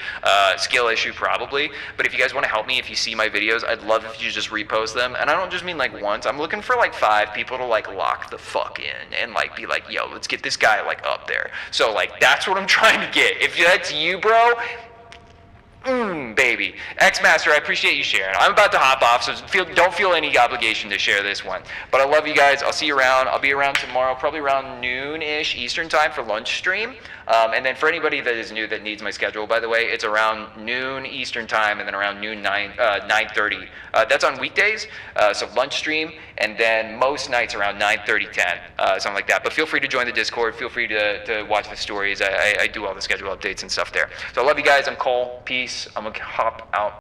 Skill issue probably. But if you guys want to help me, if you see my videos, I'd love if you just repost them. And I don't just mean like once. I'm looking for like 5 people to like lock the fuck in and like be like, yo, let's get this guy like up there. So like that's what I'm trying to get. If that's you, bro, baby. X-Master, I appreciate you sharing. I'm about to hop off, so don't feel any obligation to share this one. But I love you guys. I'll see you around. I'll be around tomorrow, probably around noon-ish Eastern time for lunch stream. And then for anybody that is new that needs my schedule, by the way, it's around noon Eastern time and then around noon 9:30. That's on weekdays, so lunch stream, and then most nights around 9:30, 10, something like that. But feel free to join the Discord. Feel free to watch the stories. I do all the schedule updates and stuff there. So I love you guys. I'm Cole. Peace. I'm going to hop out.